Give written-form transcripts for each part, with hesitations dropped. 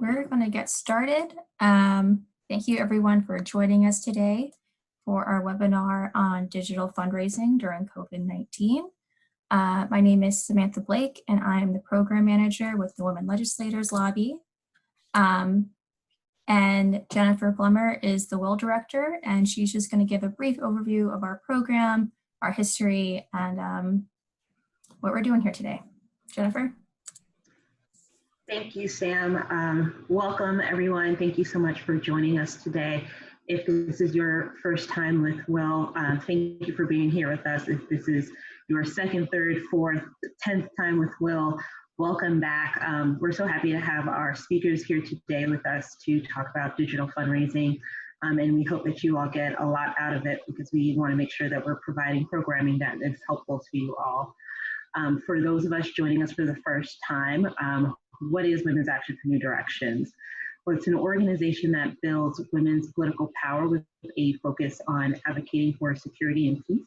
We're going to get started. Thank you everyone for joining us today for our webinar on digital fundraising during COVID-19. My name is Samantha Blake and I'm the program manager with the Women Legislators Lobby. And Jennifer Plummer is the WIL director, and she's just going to give a brief overview of our program, our history, and what we're doing here today. Jennifer? Thank you, Sam. Welcome, everyone. Thank you so much for joining us today. If this is your first time with WIL, thank you for being here with us. If this is your second, third, fourth, 10th time with WIL, welcome back. We're so happy to have our speakers here today with us to talk about digital fundraising. And we hope that you all get a lot out of it because we want to make sure that we're providing programming that is helpful to you all. For those of us joining us for the first time, what is Women's Action for New Directions? Well, it's an organization that builds women's political power with a focus on advocating for security and peace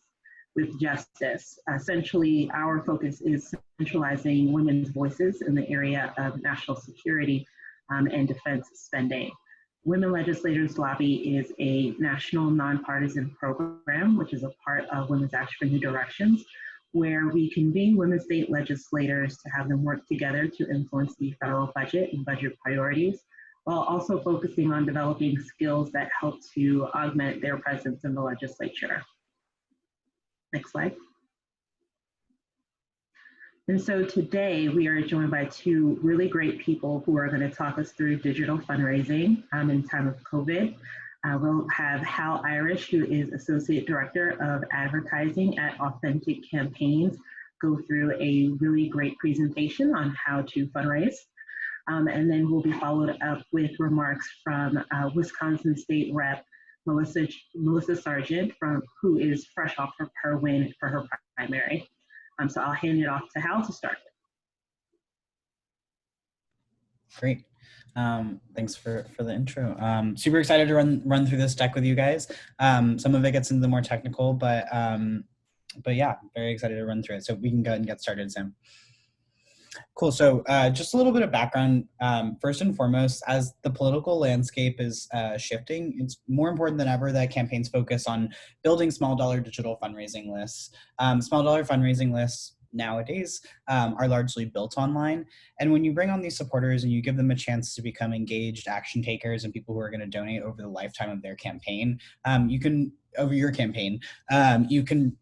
with justice. Essentially, our focus is centralizing women's voices in the area of national security and defense spending. Women Legislators Lobby is a national nonpartisan program, which is a part of Women's Action for New Directions, where we convene women state legislators to have them work together to influence the federal budget and budget priorities, while also focusing on developing skills that help to augment their presence in the legislature. Next slide. And so today we are joined by two really great people who are going to talk us through digital fundraising in time of COVID. We'll have Hal Irish, who is Associate Director of Advertising at Authentic Campaigns, go through a really great presentation on how to fundraise. And then we'll be followed up with remarks from Wisconsin State Rep Melissa Sargent, who is fresh off of her win for her primary. So I'll hand it off to Hal to start. Great. Thanks for the intro. Super excited to run through this deck with you guys. Some of it gets into the more technical, but yeah, very excited to run through it. So we can go ahead and get started, Sam. Cool. So just a little bit of background. First and foremost, as the political landscape is shifting, it's more important than ever that campaigns focus on building small dollar digital fundraising lists. Small dollar fundraising lists nowadays are largely built online. And when you bring on these supporters and you give them a chance to become engaged action takers and people who are going to donate over the lifetime of their campaign, you can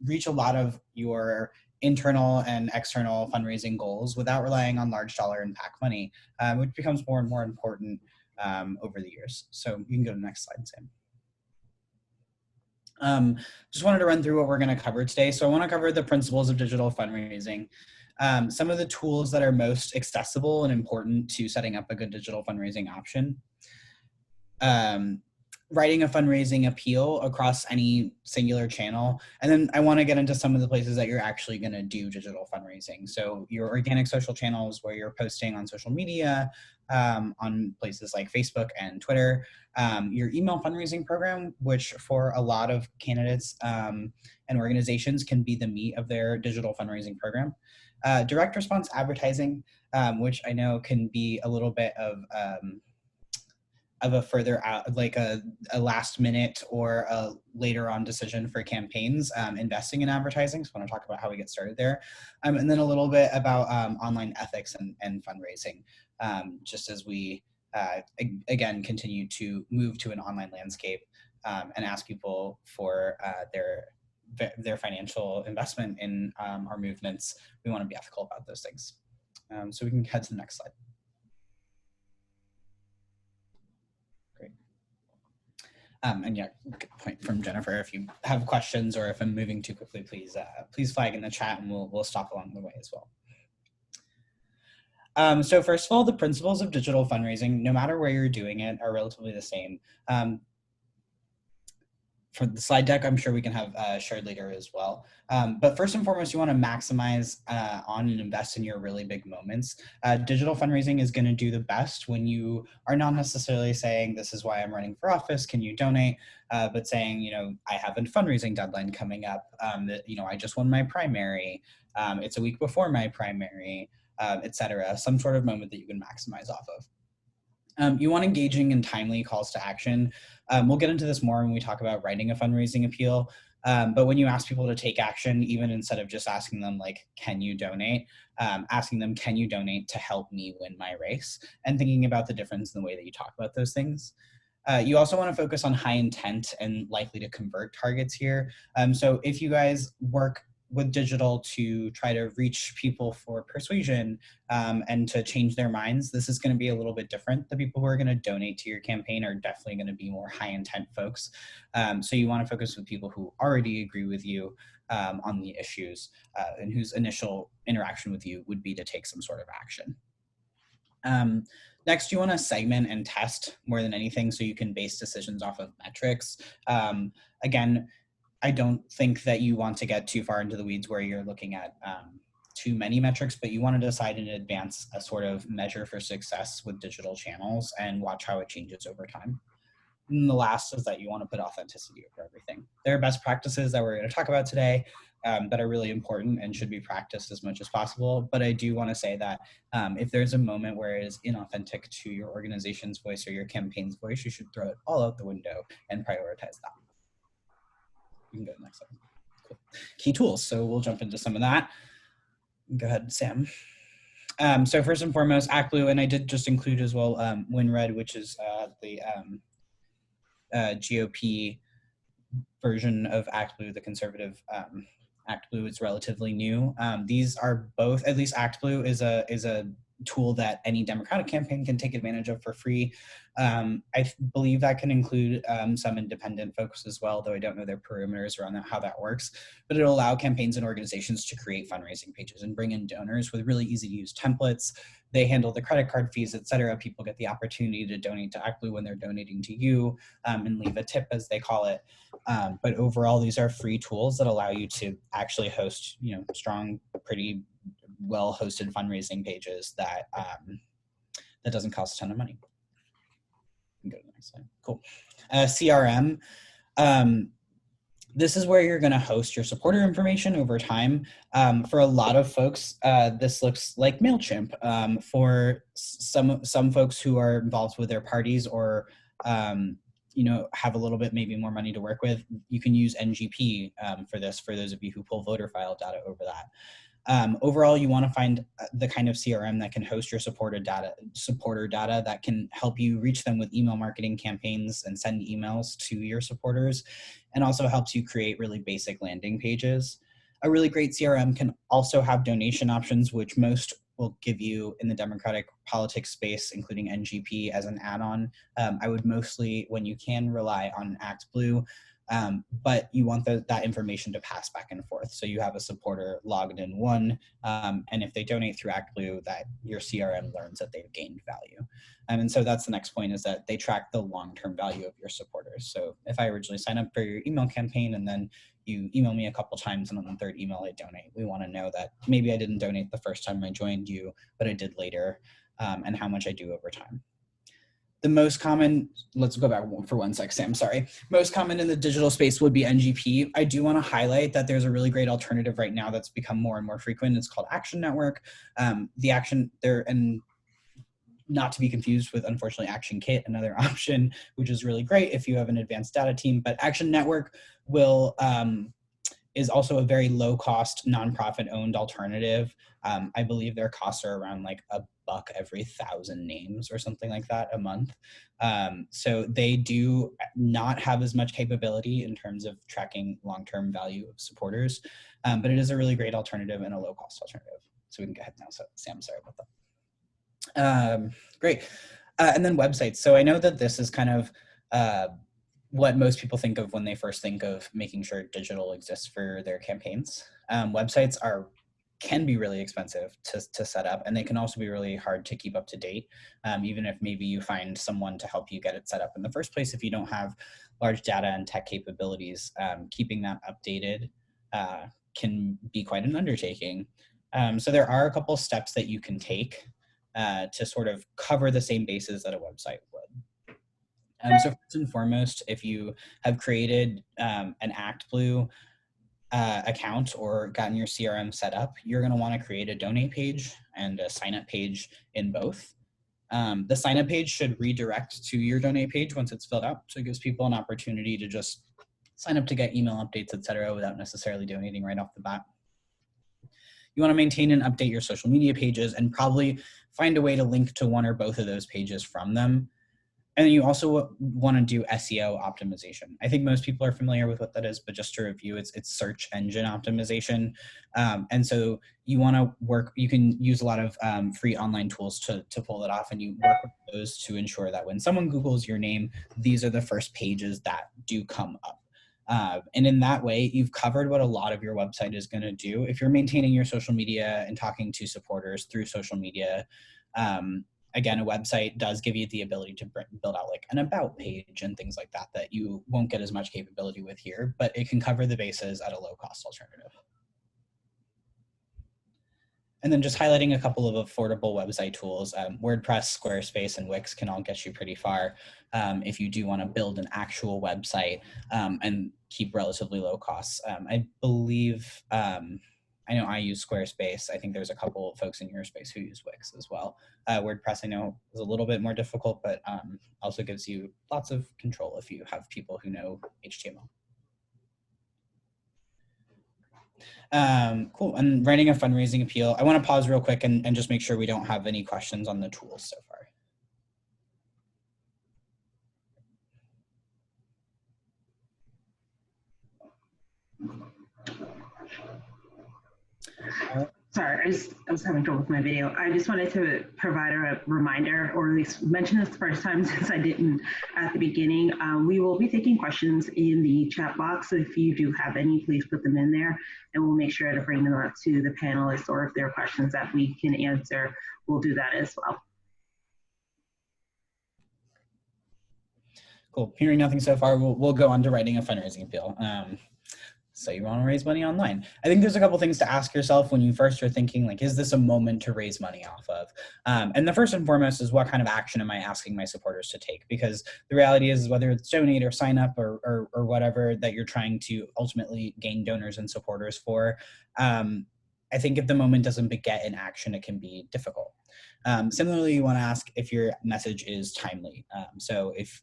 reach a lot of your internal and external fundraising goals without relying on large dollar and PAC money, which becomes more and more important over the years. So you can go to the next slide, Sam. Just wanted to run through what we're going to cover today. So I want to cover the principles of digital fundraising, some of the tools that are most accessible and important to setting up a good digital fundraising option, writing a fundraising appeal across any singular channel. And then I want to get into some of the places that you're actually going to do digital fundraising. So your organic social channels where you're posting on social media, on places like Facebook and Twitter, your email fundraising program, which for a lot of candidates and organizations can be the meat of their digital fundraising program. Direct response advertising, which I know can be a little bit of a further out, like a last minute or a later on decision for campaigns investing in advertising. So I want to talk about how we get started there. And then a little bit about online ethics and fundraising, just as we, again, continue to move to an online landscape and ask people for their financial investment in our movements. We want to be ethical about those things. So we can head to the next slide. And yeah, good point from Jennifer. If you have questions or if I'm moving too quickly, please flag in the chat and we'll stop along the way as well. So first of all, the principles of digital fundraising, no matter where you're doing it, are relatively the same. For the slide deck, I'm sure we can have shared later as well. But first and foremost, you want to maximize on and invest in your really big moments. Digital fundraising is going to do the best when you are not necessarily saying, this is why I'm running for office, can you donate? But saying, you know, I have a fundraising deadline coming up, that, you know, I just won my primary, it's a week before my primary, etc. Some sort of moment that you can maximize off of. You want engaging and timely calls to action. We'll get into this more when we talk about writing a fundraising appeal. But when you ask people to take action, even instead of just asking them like, can you donate, asking them, can you donate to help me win my race? And thinking about the difference in the way that you talk about those things. You also want to focus on high intent and likely to convert targets here. So if you guys work with digital to try to reach people for persuasion and to change their minds, this is going to be a little bit different. The people who are going to donate to your campaign are definitely going to be more high intent folks. So you want to focus with people who already agree with you on the issues and whose initial interaction with you would be to take some sort of action. Next, you want to segment and test more than anything so you can base decisions off of metrics. Again, I don't think that you want to get too far into the weeds where you're looking at too many metrics, but you want to decide in advance a sort of measure for success with digital channels and watch how it changes over time. And the last is that you want to put authenticity over everything. There are best practices that we're going to talk about today that are really important and should be practiced as much as possible. But I do want to say that if there's a moment where it is inauthentic to your organization's voice or your campaign's voice, you should throw it all out the window and prioritize that. You can go to the next slide. Cool. Key tools. So we'll jump into some of that. Go ahead, Sam. So first and foremost, ActBlue, and I did just include as well WinRed, which is the GOP version of ActBlue, the conservative ActBlue is relatively new. These are both, at least ActBlue is a tool that any Democratic campaign can take advantage of for free. I believe that can include some independent folks as well, though I don't know their perimeters around how that works. But it'll allow campaigns and organizations to create fundraising pages and bring in donors with really easy to use templates. They handle the credit card fees, et cetera. People get the opportunity to donate to ActBlue when they're donating to you and leave a tip, as they call it. But overall, these are free tools that allow you to actually host, strong, pretty well-hosted fundraising pages that that doesn't cost a ton of money. Go to the next slide. Cool. CRM. This is where you're going to host your supporter information over time. For a lot of folks, this looks like MailChimp. For some folks who are involved with their parties or have a little bit maybe more money to work with, you can use NGP for this, for those of you who pull voter file data over that. Overall, you want to find the kind of CRM that can host your supporter data that can help you reach them with email marketing campaigns and send emails to your supporters, and also helps you create really basic landing pages. A really great CRM can also have donation options, which most will give you in the Democratic politics space, including NGP as an add-on. I would mostly, when you can, rely on ActBlue. But you want that information to pass back and forth. So you have a supporter logged in one, and if they donate through ActBlue, that your CRM learns that they've gained value. And so that's the next point, is that they track the long-term value of your supporters. So if I originally sign up for your email campaign and then you email me a couple times and on the third email I donate, we want to know that maybe I didn't donate the first time I joined you, but I did later, and how much I do over time. The most common, let's go back for 1 sec, Sam, sorry. Most common in the digital space would be NGP. I do want to highlight that there's a really great alternative right now that's become more and more frequent. It's called Action Network. The Action, there, and not to be confused with, unfortunately, Action Kit, another option, which is really great if you have an advanced data team. But Action Network is also a very low cost, nonprofit owned alternative. I believe their costs are around like $1 every 1,000 names or something like that a month. So they do not have as much capability in terms of tracking long-term value of supporters, but it is a really great alternative and a low cost alternative. So we can go ahead now. So Sam, sorry about that. Great. And then websites. So I know that this is kind of what most people think of when they first think of making sure digital exists for their campaigns. Websites can be really expensive to set up, and they can also be really hard to keep up to date, even if maybe you find someone to help you get it set up in the first place. If you don't have large data and tech capabilities, keeping that updated can be quite an undertaking. So there are a couple steps that you can take to sort of cover the same bases that a website would. So first and foremost, if you have created an ActBlue account or gotten your CRM set up, you're going to want to create a donate page and a sign up page in both. The sign up page should redirect to your donate page once it's filled out. So it gives people an opportunity to just sign up to get email updates, etc., without necessarily donating right off the bat. You want to maintain and update your social media pages and probably find a way to link to one or both of those pages from them. And then you also want to do SEO optimization. I think most people are familiar with what that is, but just to review, it's search engine optimization. And so you want to work, you can use a lot of free online tools to pull it off, and you work with those to ensure that when someone Googles your name, these are the first pages that do come up. And in that way, you've covered what a lot of your website is going to do. If you're maintaining your social media and talking to supporters through social media, again, a website does give you the ability to build out like an about page and things like that that you won't get as much capability with here, but it can cover the bases at a low cost alternative. And then just highlighting a couple of affordable website tools, WordPress, Squarespace, and Wix can all get you pretty far if you do want to build an actual website and keep relatively low costs. I believe, I know I use Squarespace. I think there's a couple of folks in your space who use Wix as well. WordPress, I know, is a little bit more difficult, but also gives you lots of control if you have people who know HTML. Cool. And writing a fundraising appeal. I want to pause real quick and just make sure we don't have any questions on the tools so far. Sorry, I was having trouble with my video. I just wanted to provide a reminder, or at least mention this the first time since I didn't at the beginning. We will be taking questions in the chat box. So if you do have any, please put them in there, and we'll make sure to bring them up to the panelists, or if there are questions that we can answer, we'll do that as well. Cool. Hearing nothing so far, we'll go on to writing a fundraising appeal. So you want to raise money online. I think there's a couple things to ask yourself when you first are thinking, like, is this a moment to raise money off of? And the first and foremost is, what kind of action am I asking my supporters to take? Because the reality is, whether it's donate or sign up or whatever that you're trying to ultimately gain donors and supporters for, I think if the moment doesn't beget an action, it can be difficult. Similarly, you want to ask if your message is timely. So if,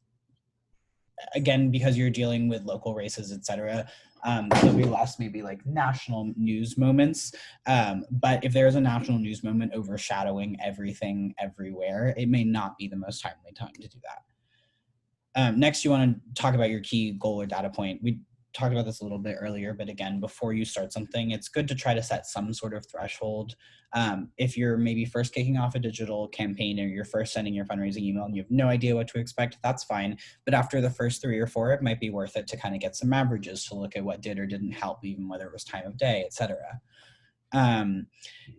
again, because you're dealing with local races, et cetera, there'll be less maybe like national news moments. But if there is a national news moment overshadowing everything everywhere, it may not be the most timely time to do that. Next, you want to talk about your key goal or data point. We talked about this a little bit earlier, but again, before you start something, it's good to try to set some sort of threshold. If you're maybe first kicking off a digital campaign, or you're first sending your fundraising email and you have no idea what to expect, that's fine. But after the first 3 or 4, it might be worth it to kind of get some averages to look at what did or didn't help, even whether it was time of day, et cetera.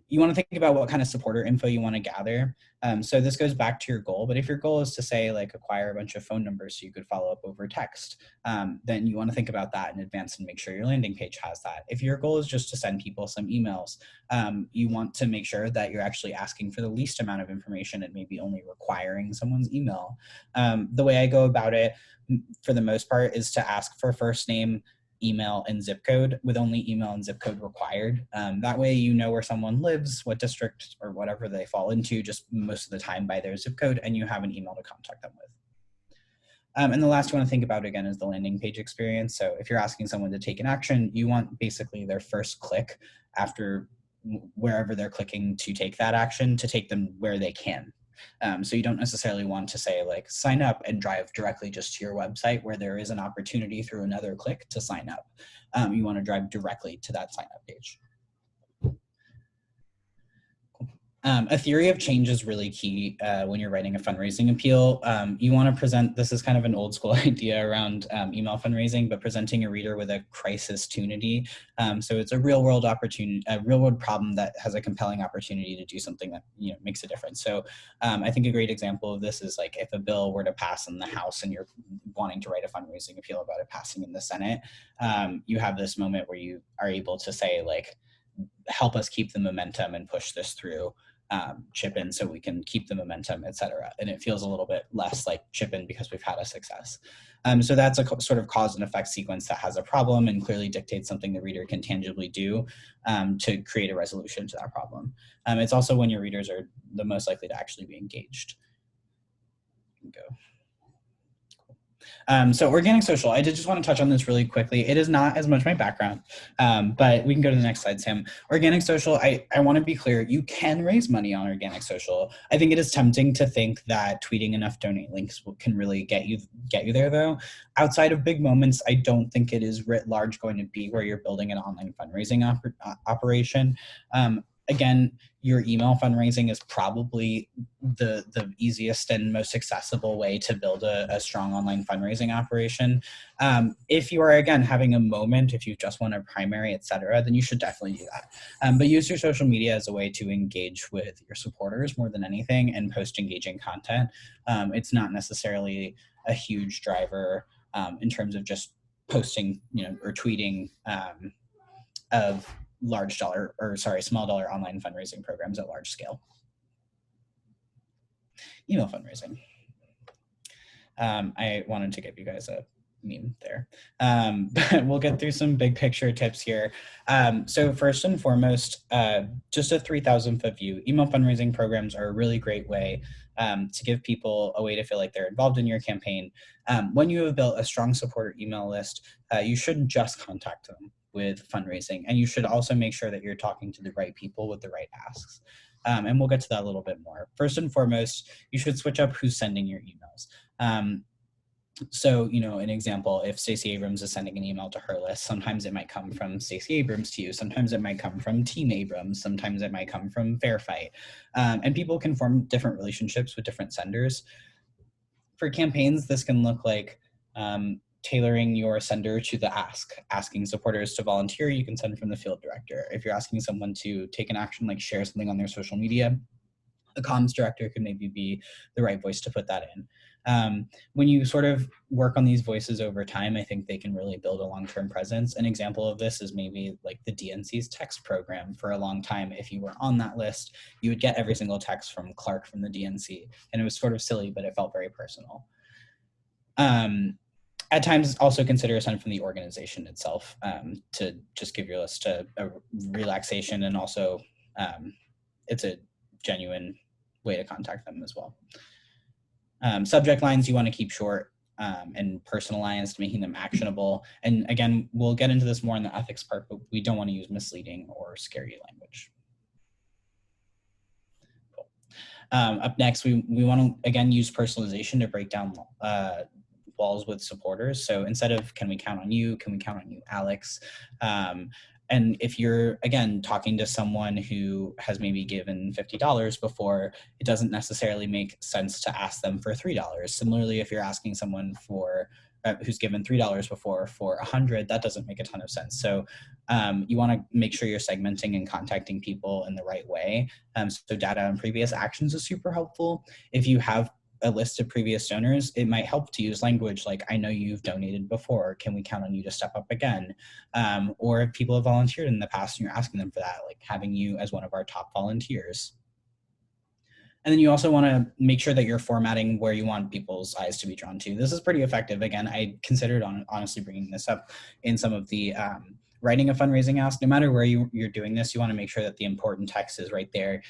You want to think about what kind of supporter info you want to gather. So this goes back to your goal, but if your goal is to say like acquire a bunch of phone numbers so you could follow up over text, then you want to think about that in advance and make sure your landing page has that. If your goal is just to send people some emails, you want to make sure that you're actually asking for the least amount of information and maybe only requiring someone's email. The way I go about it for the most part is to ask for first name, email, and zip code, with only email and zip code required. That way you know where someone lives, what district or whatever they fall into, just most of the time by their zip code, and you have an email to contact them with. And the last you want to think about, again, is the landing page experience. So if you're asking someone to take an action, you want basically their first click after wherever they're clicking to take that action to take them where they can. So you don't necessarily want to say like sign up and drive directly just to your website where there is an opportunity through another click to sign up. You want to drive directly to that sign up page. A theory of change is really key when you're writing a fundraising appeal. You want to present, this is kind of an old school idea around email fundraising, but presenting a reader with a crisis tunity. So it's a real world opportunity, a real world problem that has a compelling opportunity to do something that makes a difference. So I think a great example of this is like if a bill were to pass in the House and you're wanting to write a fundraising appeal about it passing in the Senate, you have this moment where you are able to say like, help us keep the momentum and push this through. Chip in so we can keep the momentum, et cetera. And it feels a little bit less like chip in because we've had a success. So that's a sort of cause and effect sequence that has a problem and clearly dictates something the reader can tangibly do to create a resolution to that problem. It's also when your readers are the most likely to actually be engaged. Go. So organic social, I did just want to touch on this really quickly. It is not as much my background, but we can go to the next slide, Sam. Organic social, I want to be clear, you can raise money on organic social. I think it is tempting to think that tweeting enough donate links can really get you there though. Outside of big moments, I don't think it is writ large going to be where you're building an online fundraising operation. Again, your email fundraising is probably the easiest and most accessible way to build a strong online fundraising operation. If you are, again, having a moment, if you just want a primary, et cetera, then you should definitely do that. But use your social media as a way to engage with your supporters more than anything and post engaging content. It's not necessarily a huge driver in terms of just posting, or tweeting of small dollar online fundraising programs at large scale. Email fundraising. I wanted to give you guys a meme there, but we'll get through some big picture tips here. So first and foremost, just a 3,000 foot view, email fundraising programs are a really great way to give people a way to feel like they're involved in your campaign. When you have built a strong supporter email list, you shouldn't just contact them with fundraising, and you should also make sure that you're talking to the right people with the right asks. And we'll get to that a little bit more. First and foremost, you should switch up who's sending your emails. So, an example, if Stacey Abrams is sending an email to her list, sometimes it might come from Stacey Abrams to you. Sometimes it might come from Team Abrams. Sometimes it might come from Fair Fight. And people can form different relationships with different senders. For campaigns, this can look like tailoring your sender to the ask. Asking supporters to volunteer, you can send from the field director. If you're asking someone to take an action, like share something on their social media, a comms director could maybe be the right voice to put that in. When you sort of work on these voices over time, I think they can really build a long-term presence. An example of this is maybe like the DNC's text program. For a long time, if you were on that list, you would get every single text from Clark from the DNC. And it was sort of silly, but it felt very personal. At times, also consider a send from the organization itself to just give your list a relaxation, and also it's a genuine way to contact them as well. Subject lines you want to keep short and personalized, making them actionable. And again, we'll get into this more in the ethics part, but we don't want to use misleading or scary language. Cool. Up next, we want to, again, use personalization to break down walls with supporters. So instead of can we count on you, can we count on you, Alex? And if you're, again, talking to someone who has maybe given $50 before, it doesn't necessarily make sense to ask them for $3. Similarly, if you're asking someone for who's given $3 before for 100, that doesn't make a ton of sense. So you want to make sure you're segmenting and contacting people in the right way. So data on previous actions is super helpful. If you have a list of previous donors, it might help to use language like, I know you've donated before, can we count on you to step up again? Or if people have volunteered in the past and you're asking them for that, like having you as one of our top volunteers. And then you also want to make sure that you're formatting where you want people's eyes to be drawn to. This is pretty effective. Again, I considered honestly bringing this up in some of the writing a fundraising ask. No matter where you're doing this, you want to make sure that the important text is right there.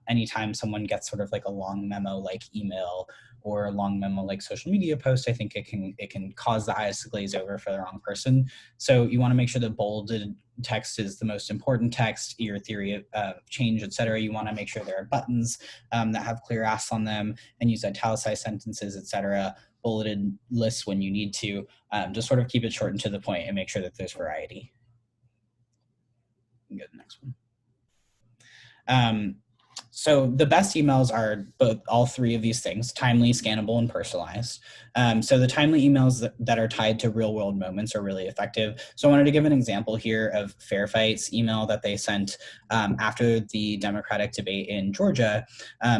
Anytime someone gets sort of like a long memo like email or a long memo like social media post, I think it can cause the eyes to glaze over for the wrong person. So you want to make sure that bolded text is the most important text, your theory of change, et cetera. You want to make sure there are buttons that have clear asks on them, and use italicized sentences, et cetera, bulleted lists when you need to, just sort of keep it short and to the point and make sure that there's variety. Go to the next one. So the best emails are all three of these things: timely, scannable, and personalized. So the timely emails that are tied to real world moments are really effective. So I wanted to give an example here of Fair Fight's email that they sent after the Democratic debate in Georgia.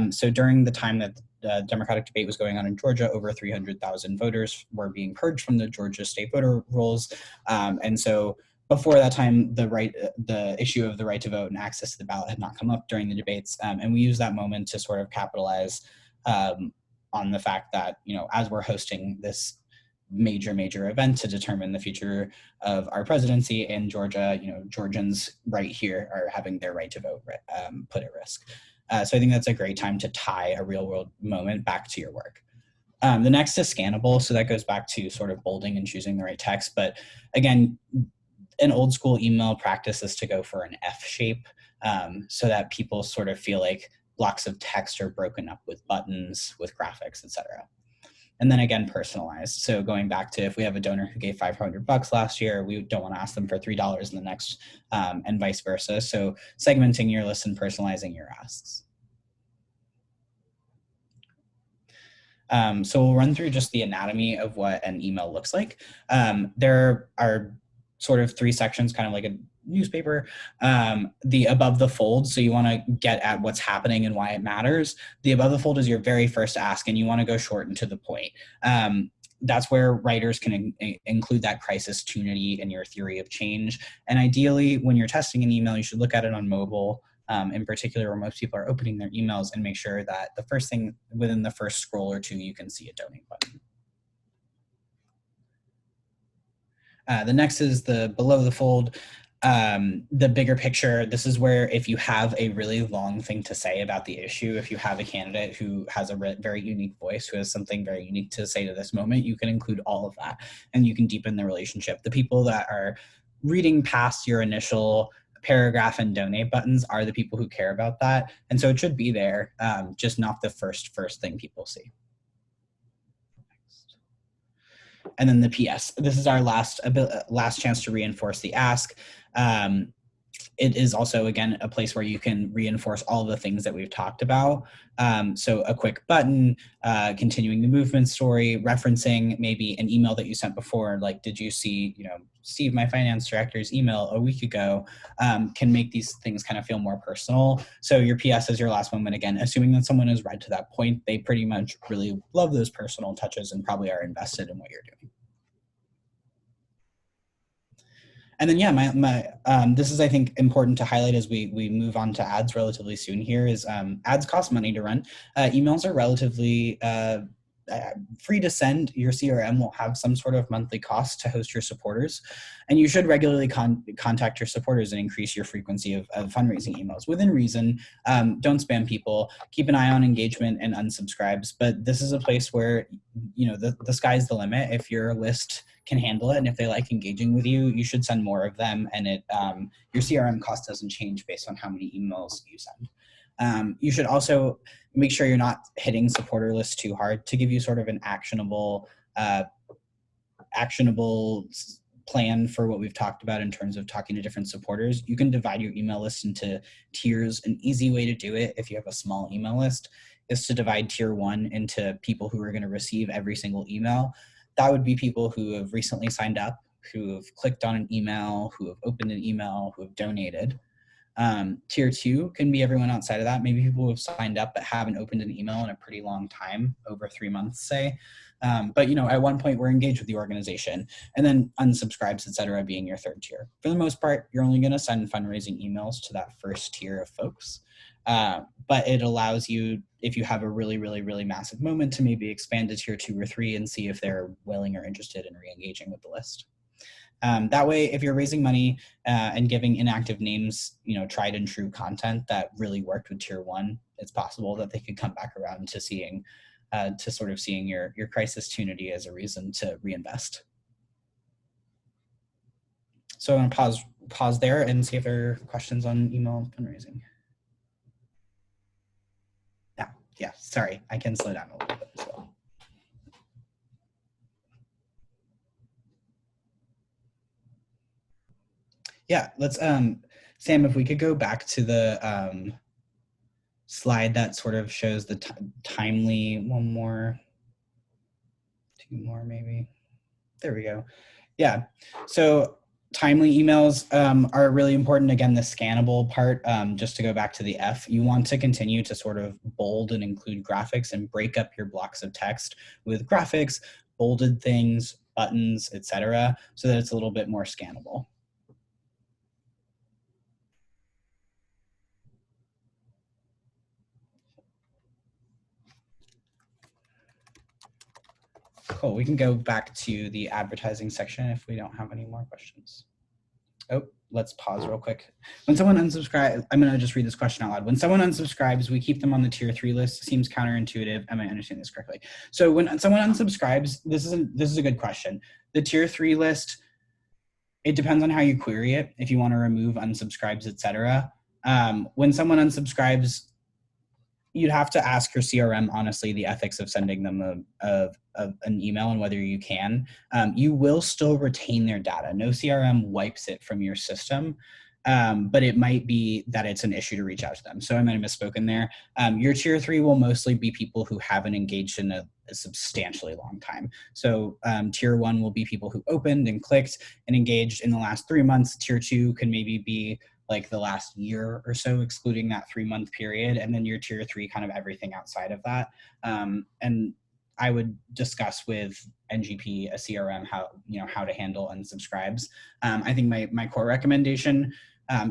So during the time that the Democratic debate was going on in Georgia, over 300,000 voters were being purged from the Georgia state voter rolls. And so before that time, the issue of the right to vote and access to the ballot had not come up during the debates. And we use that moment to sort of capitalize on the fact that, as we're hosting this major event to determine the future of our presidency in Georgia, Georgians right here are having their right to vote put at risk. So I think that's a great time to tie a real world moment back to your work. The next is scannable. So that goes back to sort of bolding and choosing the right text. But again, an old school email practice is to go for an F shape, so that people sort of feel like blocks of text are broken up with buttons, with graphics, etc. And then again, personalized. So going back to, if we have a donor who gave $500 last year, we don't want to ask them for $3 in the next, and vice versa. So segmenting your list and personalizing your asks. So we'll run through just the anatomy of what an email looks like. There are sort of three sections, kind of like a newspaper. The above the fold, so you want to get at what's happening and why it matters. The above the fold is your very first ask, and you want to go short and to the point. That's where writers can include that crisis tunity in your theory of change. And ideally, when you're testing an email, you should look at it on mobile, in particular, where most people are opening their emails, and make sure that the first thing within the first scroll or two, you can see a donate button. The next is the below the fold, the bigger picture. This is where, if you have a really long thing to say about the issue, if you have a candidate who has a very unique voice, who has something very unique to say to this moment, you can include all of that, and you can deepen the relationship. The people that are reading past your initial paragraph and donate buttons are the people who care about that. And so it should be there, just not the first thing people see. And then the PS. This is our last chance to reinforce the ask. It is also, again, a place where you can reinforce all the things that we've talked about. So a quick button, continuing the movement story, referencing maybe an email that you sent before, like, did you see, Steve, my finance director's email a week ago, can make these things kind of feel more personal. So your PS is your last moment, again, assuming that someone has read to that point, they pretty much really love those personal touches and probably are invested in what you're doing. And then, yeah, this is, I think, important to highlight as we move on to ads relatively soon here, is ads cost money to run. Emails are relatively free to send. Your CRM will have some sort of monthly cost to host your supporters. And you should regularly contact your supporters and increase your frequency of fundraising emails within reason. Don't spam people. Keep an eye on engagement and unsubscribes. But this is a place where, the sky's the limit. If your list can handle it, and if they like engaging with you, you should send more of them, and your CRM cost doesn't change based on how many emails you send. You should also make sure you're not hitting supporter lists too hard. To give you sort of an actionable plan for what we've talked about in terms of talking to different supporters, you can divide your email list into tiers. An easy way to do it, if you have a small email list, is to divide tier 1 into people who are going to receive every single email. That would be people who have recently signed up, who have clicked on an email, who have opened an email, who have donated. Tier 2 can be everyone outside of that, maybe people who have signed up but haven't opened an email in a pretty long time, over 3 months, say. But at one point we're engaged with the organization. And then unsubscribes, etc., being your third tier. For the most part, you're only going to send fundraising emails to that first tier of folks. But it allows you, if you have a really, really, really massive moment, to maybe expand to tier 2 or 3 and see if they're willing or interested in re-engaging with the list. That way, if you're raising money and giving inactive names, tried and true content that really worked with tier 1, it's possible that they could come back around to seeing your crisis tunity as a reason to reinvest. So I'm going to pause there and see if there are questions on email fundraising. Yeah, sorry, I can slow down a little bit as well. Yeah, let's, Sam, if we could go back to the slide that sort of shows the timely, one more, 2 more maybe. There we go. Yeah, so timely emails are really important. Again, the scannable part, just to go back to the F, you want to continue to sort of bold and include graphics and break up your blocks of text with graphics, bolded things, buttons, etc., so that it's a little bit more scannable. Cool, we can go back to the advertising section if we don't have any more questions. Oh, let's pause real quick. When someone unsubscribes, I'm going to just read this question out loud. When someone unsubscribes, we keep them on the tier 3 list. It seems counterintuitive. Am I understanding this correctly? So when someone unsubscribes, this is a good question. The tier 3 list, it depends on how you query it. If you want to remove unsubscribes, etc. When someone unsubscribes, you'd have to ask your CRM, honestly, the ethics of sending them an email and whether you can. You will still retain their data. No CRM wipes it from your system, but it might be that it's an issue to reach out to them. So I might have misspoken there. Your tier 3 will mostly be people who haven't engaged in a substantially long time. So tier 1 will be people who opened and clicked and engaged in the last 3 months. Tier 2 can maybe be like the last year or so, excluding that 3-month period. And then your tier 3, kind of everything outside of that. And I would discuss with NGP, a CRM, how to handle unsubscribes. I think my core recommendation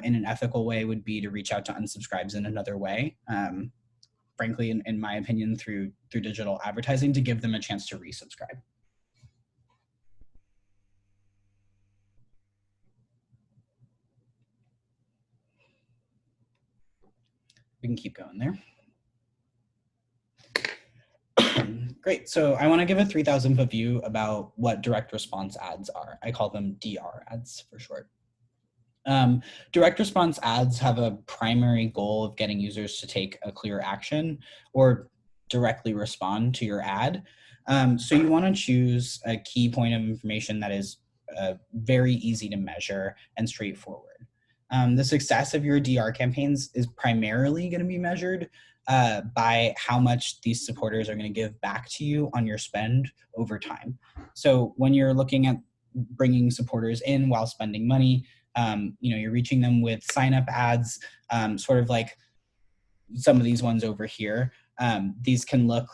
in an ethical way would be to reach out to unsubscribes in another way. Frankly, in my opinion, through digital advertising, to give them a chance to resubscribe. We can keep going there. Great. So I want to give a 3,000 foot view about what direct response ads are. I call them DR ads for short. Direct response ads have a primary goal of getting users to take a clear action or directly respond to your ad. So you want to choose a key point of information that is very easy to measure and straightforward. The success of your DR campaigns is primarily going to be measured by how much these supporters are going to give back to you on your spend over time. So when you're looking at bringing supporters in while spending money, you're reaching them with sign-up ads, sort of like some of these ones over here. These can look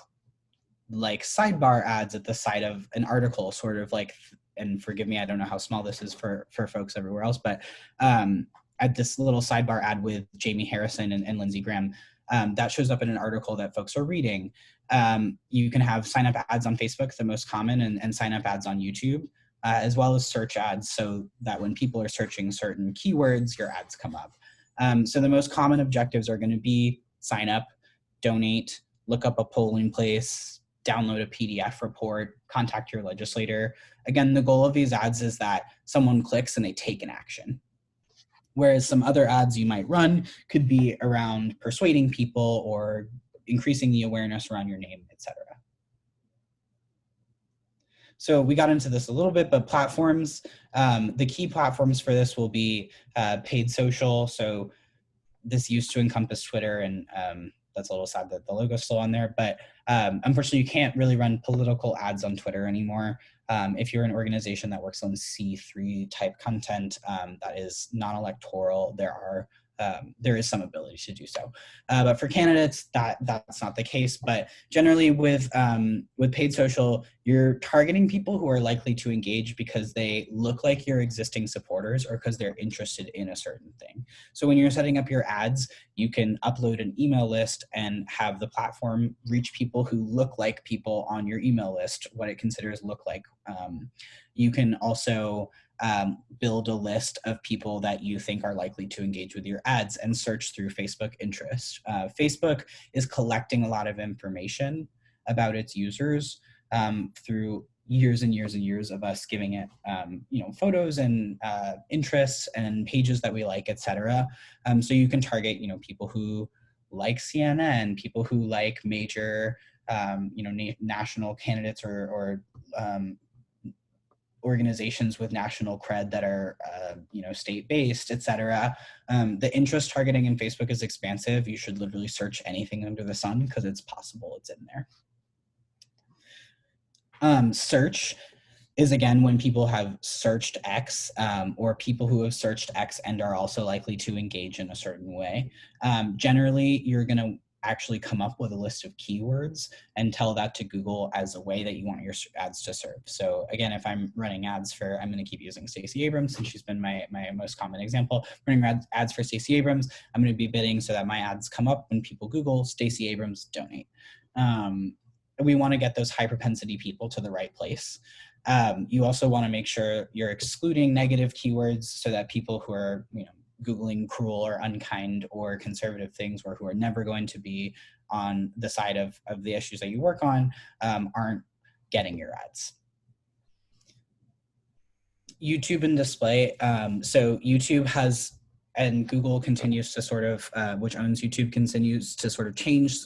like sidebar ads at the side of an article, sort of like, and forgive me, I don't know how small this is for folks everywhere else, but at this little sidebar ad with Jamie Harrison and Lindsey Graham, that shows up in an article that folks are reading. You can have sign-up ads on Facebook, the most common, and sign-up ads on YouTube, as well as search ads, so that when people are searching certain keywords, your ads come up. So the most common objectives are going to be sign up, donate, look up a polling place, download a PDF report, contact your legislator. Again, the goal of these ads is that someone clicks and they take an action. Whereas some other ads you might run could be around persuading people or increasing the awareness around your name, etc. So we got into this a little bit, but platforms, the key platforms for this will be paid social. So this used to encompass Twitter, and that's a little sad that the logo's still on there, but unfortunately you can't really run political ads on Twitter anymore. If you're an organization that works on C3 type content that is non-electoral, there is some ability to do so. But for candidates, that's not the case. But generally with paid social, you're targeting people who are likely to engage because they look like your existing supporters or because they're interested in a certain thing. So when you're setting up your ads, you can upload an email list and have the platform reach people who look like people on your email list, what it considers look like. You can also build a list of people that you think are likely to engage with your ads and search through Facebook interest. Facebook is collecting a lot of information about its users through years and years and years of us giving it photos and interests and pages that we like, etc. So you can target people who like CNN, people who like major national candidates or organizations with national cred that are, state-based, etc. The interest targeting in Facebook is expansive. You should literally search anything under the sun because it's possible it's in there. Search is, again, when people have searched X or people who have searched X and are also likely to engage in a certain way. Generally, you're going to actually come up with a list of keywords and tell that to Google as a way that you want your ads to serve. So again, if I'm running ads for, I'm going to keep using Stacey Abrams since she's been my most common example. Running ads for Stacey Abrams, I'm going to be bidding so that my ads come up when people Google Stacey Abrams donate. we want to get those high propensity people to the right place. You also want to make sure you're excluding negative keywords so that people who are, Googling cruel or unkind or conservative things, or who are never going to be on the side of the issues that you work on, aren't getting your ads. YouTube and display. So YouTube has, and Google continues to sort of, which owns YouTube, continues to sort of change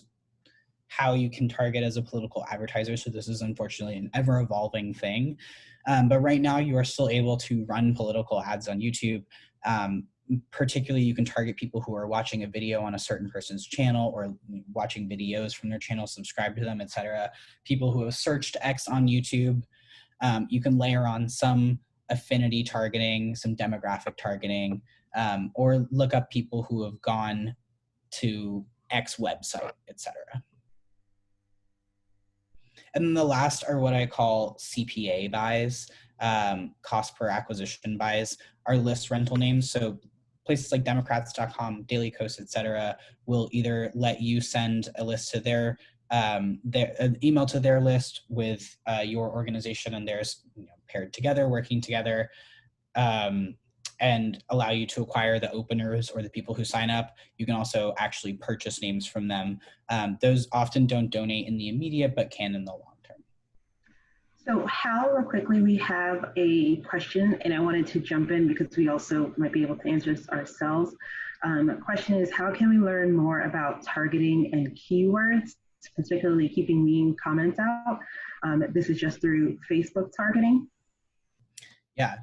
how you can target as a political advertiser. So this is unfortunately an ever evolving thing. But right now you are still able to run political ads on YouTube. Particularly, you can target people who are watching a video on a certain person's channel, or watching videos from their channel, subscribe to them, etc. People who have searched X on YouTube. You can layer on some affinity targeting, some demographic targeting, or look up people who have gone to X website, etc. And then the last are what I call CPA buys, cost per acquisition buys, are list rental names. So places like Democrats.com, Daily Kos, etc., will either let you send a list to their email to their list with your organization and theirs paired together, working together, and allow you to acquire the openers or the people who sign up. You can also actually purchase names from them. Those often don't donate in the immediate, but can in the long term. So Hal, real quickly, we have a question, and I wanted to jump in because we also might be able to answer this ourselves. Question is, how can we learn more about targeting and keywords, particularly keeping mean comments out? This is just through Facebook targeting. Yeah.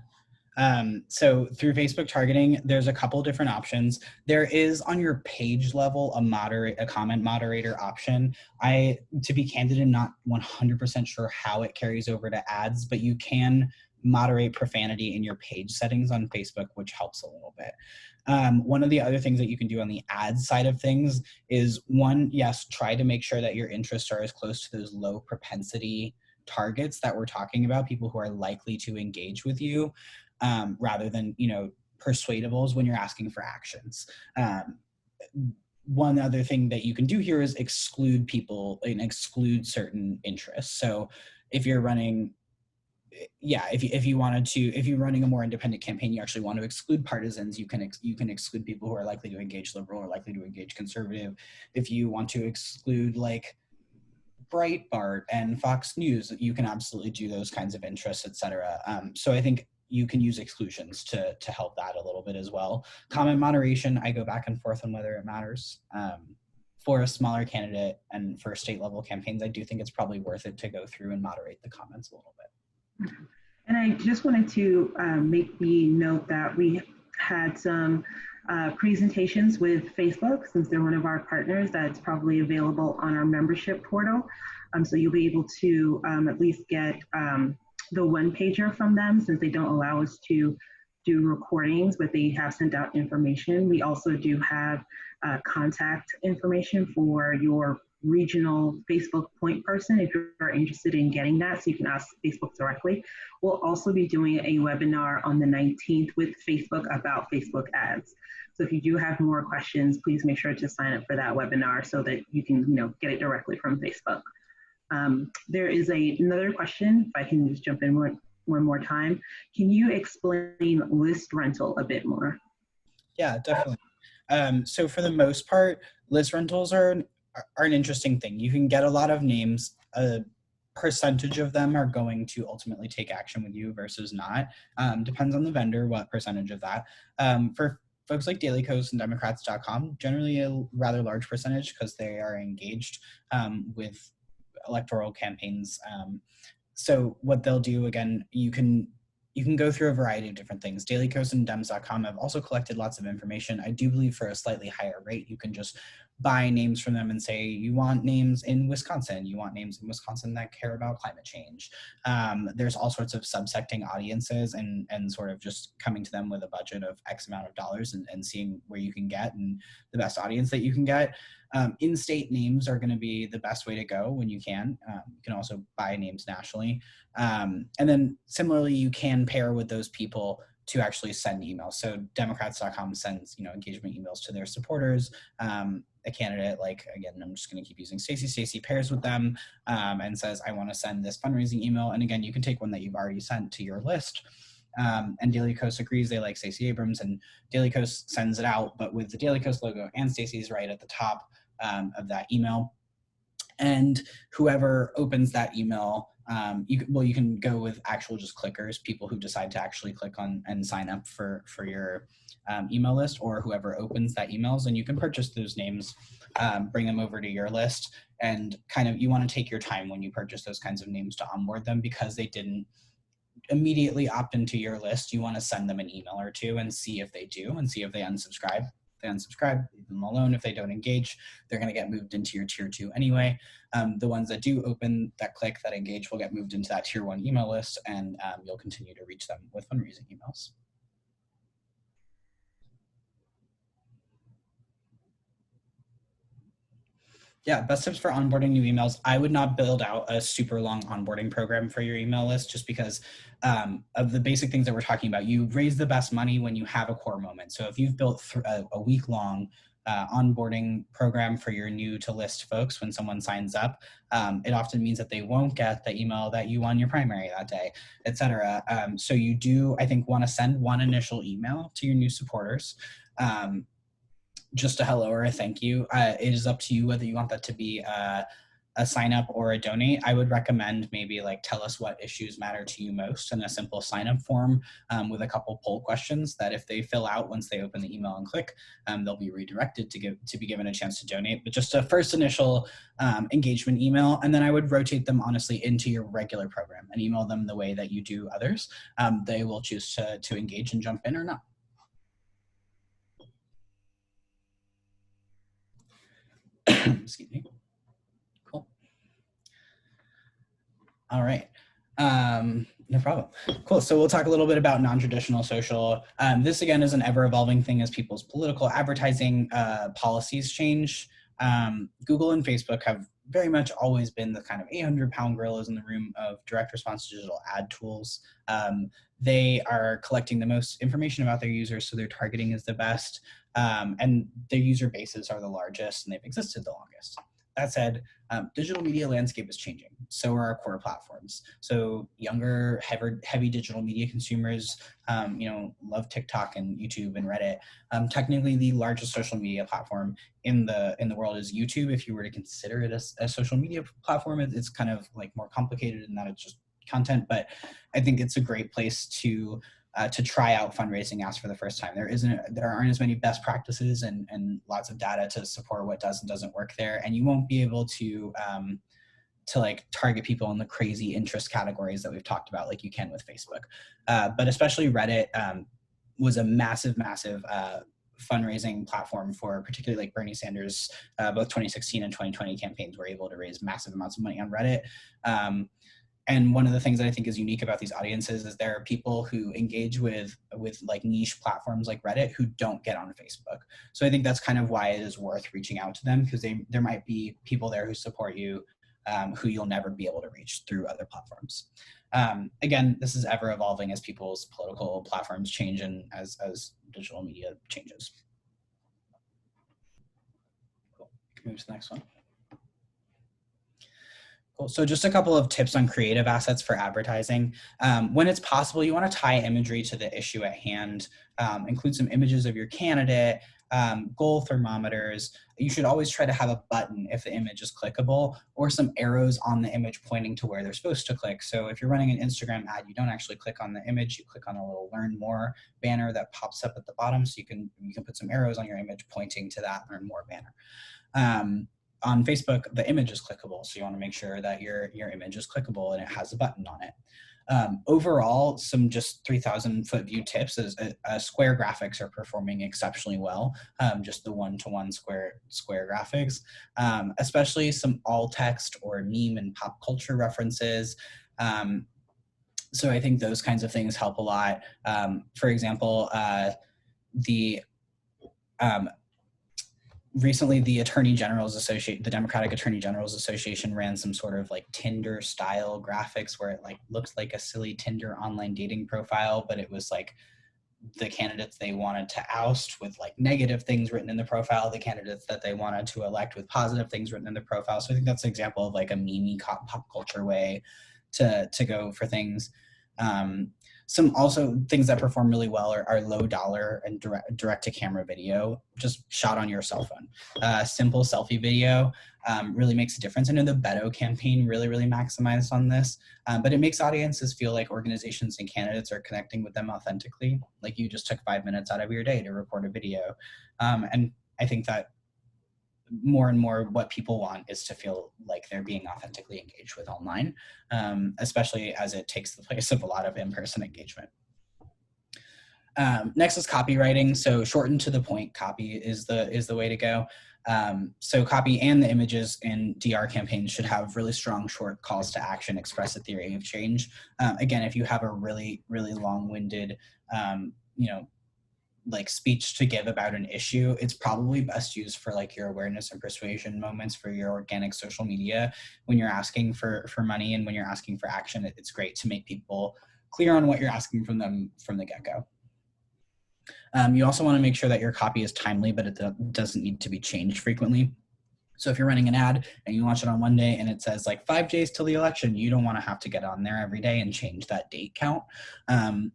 So through Facebook targeting, there's a couple different options. There is, on your page level, a comment moderator option. To be candid, am not 100% sure how it carries over to ads, but you can moderate profanity in your page settings on Facebook, which helps a little bit. One of the other things that you can do on the ads side of things is, one, yes, try to make sure that your interests are as close to those low propensity targets that we're talking about, people who are likely to engage with you, rather than, persuadables when you're asking for actions. One other thing that you can do here is exclude people and exclude certain interests. So if you're running, if you're running a more independent campaign, you actually want to exclude partisans. You can exclude people who are likely to engage liberal or likely to engage conservative. If you want to exclude like Breitbart and Fox News, you can absolutely do those kinds of interests, etc. So I think you can use exclusions to help that a little bit as well. Comment moderation, I go back and forth on whether it matters. For a smaller candidate and for state level campaigns, I do think it's probably worth it to go through and moderate the comments a little bit. And I just wanted to make the note that we had some presentations with Facebook, since they're one of our partners, that's probably available on our membership portal. So you'll be able to at least get the one pager from them, since they don't allow us to do recordings, but they have sent out information. We also do have contact information for your regional Facebook point person if you're interested in getting that, so you can ask Facebook directly. We'll also be doing a webinar on the 19th with Facebook about Facebook ads. So if you do have more questions, please make sure to sign up for that webinar so that you can get it directly from Facebook. There is another question, if I can just jump in one more time. Can you explain list rental a bit more? Yeah, definitely. So for the most part, list rentals are an interesting thing. You can get a lot of names. A percentage of them are going to ultimately take action with you versus not. Depends on the vendor, what percentage of that. For folks like Daily Kos and Democrats.com, generally a rather large percentage, because they are engaged with electoral campaigns. So what they'll do, again, you can go through a variety of different things. Daily Kos and Dems.com have also collected lots of information. I do believe for a slightly higher rate, you can just buy names from them and say, you want names in Wisconsin, you want names in Wisconsin that care about climate change. There's all sorts of subsecting audiences and sort of just coming to them with a budget of X amount of dollars and seeing where you can get and the best audience that you can get. In-state names are going to be the best way to go when you can. You can also buy names nationally. And then similarly, you can pair with those people to actually send emails. So Democrats.com sends, engagement emails to their supporters. A candidate, like, again, I'm just going to keep using Stacey. Stacey pairs with them and says, I want to send this fundraising email. And again, you can take one that you've already sent to your list. And Daily Kos agrees, they like Stacey Abrams, and Daily Kos sends it out, but with the Daily Kos logo and Stacey's right at the top of that email. And whoever opens that email, you can go with actual just clickers, people who decide to actually click on and sign up for your email list, or whoever opens that emails, and you can purchase those names, bring them over to your list, and you want to take your time when you purchase those kinds of names to onboard them, because they didn't immediately opt into your list. You want to send them an email or two and see if they do, and see if they unsubscribe. If they unsubscribe, leave them alone. If they don't engage, they're going to get moved into your tier 2 anyway. The ones that do open, that click, that engage will get moved into that tier 1 email list, and you'll continue to reach them with fundraising emails. Yeah, best tips for onboarding new emails. I would not build out a super long onboarding program for your email list, just because of the basic things that we're talking about. You raise the best money when you have a core moment. So if you've built a week-long onboarding program for your new to list folks, when someone signs up, it often means that they won't get the email that you won your primary that day, etc. So you do, I think, want to send one initial email to your new supporters. Just a hello or a thank you. It is up to you whether you want that to be a sign up or a donate. I would recommend maybe tell us what issues matter to you most, in a simple sign up form with a couple poll questions that if they fill out once they open the email and click, they'll be redirected to be given a chance to donate. But just a first initial engagement email, and then I would rotate them honestly into your regular program and email them the way that you do others. They will choose to engage and jump in or not. Excuse me. Cool. All right. No problem. Cool. So we'll talk a little bit about non-traditional social. This again is an ever-evolving thing as people's political advertising policies change. Google and Facebook have very much always been the kind of 800-pound gorillas in the room of direct response digital ad tools. They are collecting the most information about their users, so their targeting is the best, and their user bases are the largest, and they've existed the longest. That said, digital media landscape is changing. So are our core platforms. So younger, heavy digital media consumers, love TikTok and YouTube and Reddit. Technically, the largest social media platform in the world is YouTube. If you were to consider it a social media platform, it's kind of more complicated in that it's just content. But I think it's a great place to try out fundraising apps for the first time. There aren't as many best practices and lots of data to support what does and doesn't work there. And you won't be able to target people in the crazy interest categories that we've talked about like you can with Facebook. But especially Reddit was a massive fundraising platform for particularly Bernie Sanders. Both 2016 and 2020 campaigns were able to raise massive amounts of money on Reddit. And one of the things that I think is unique about these audiences is there are people who engage with niche platforms like Reddit who don't get on Facebook. So I think that's kind of why it is worth reaching out to them, because there might be people there who support you who you'll never be able to reach through other platforms. Again, this is ever evolving as people's political platforms change and as digital media changes. Cool. Move to the next one. Cool. So just a couple of tips on creative assets for advertising. When it's possible, you want to tie imagery to the issue at hand, include some images of your candidate, goal thermometers. You should always try to have a button if the image is clickable, or some arrows on the image pointing to where they're supposed to click. So if you're running an Instagram ad, you don't actually click on the image, you click on a little learn more banner that pops up at the bottom. So you can put some arrows on your image pointing to that learn more banner. On Facebook, the image is clickable, so you want to make sure that your image is clickable and it has a button on it. Overall, some just 3,000-foot view tips is square graphics are performing exceptionally well, just the one-to-one square graphics, especially some alt text or meme and pop culture references. So I think those kinds of things help a lot. For example, recently, the Democratic Attorney General's Association ran some sort of Tinder style graphics where it looks like a silly Tinder online dating profile, but it was the candidates they wanted to oust with like negative things written in the profile, the candidates that they wanted to elect with positive things written in the profile. So I think that's an example of like a meme pop culture way to go for things. Some also things that perform really well are low dollar and direct to camera video, just shot on your cell phone. Simple selfie video really makes a difference. I know the Beto campaign really maximized on this, but it makes audiences feel like organizations and candidates are connecting with them authentically. Like you just took 5 minutes out of your day to record a video. And I think that more and more what people want is to feel like they're being authentically engaged with online, especially as it takes the place of a lot of in-person engagement. Next is copywriting. So shortened to the point copy is the way to go. So copy and the images in DR campaigns should have really strong short calls to action, express a theory of change. Again, if you have a really long-winded, like speech to give about an issue, it's probably best used for like your awareness and persuasion moments for your organic social media. When you're asking for money and when you're asking for action, it's great to make people clear on what you're asking from them from the get-go. You also want to make sure that your copy is timely, but it doesn't need to be changed frequently. So if you're running an ad and you launch it on one day and it says like 5 days till the election, you don't want to have to get on there every day and change that date count.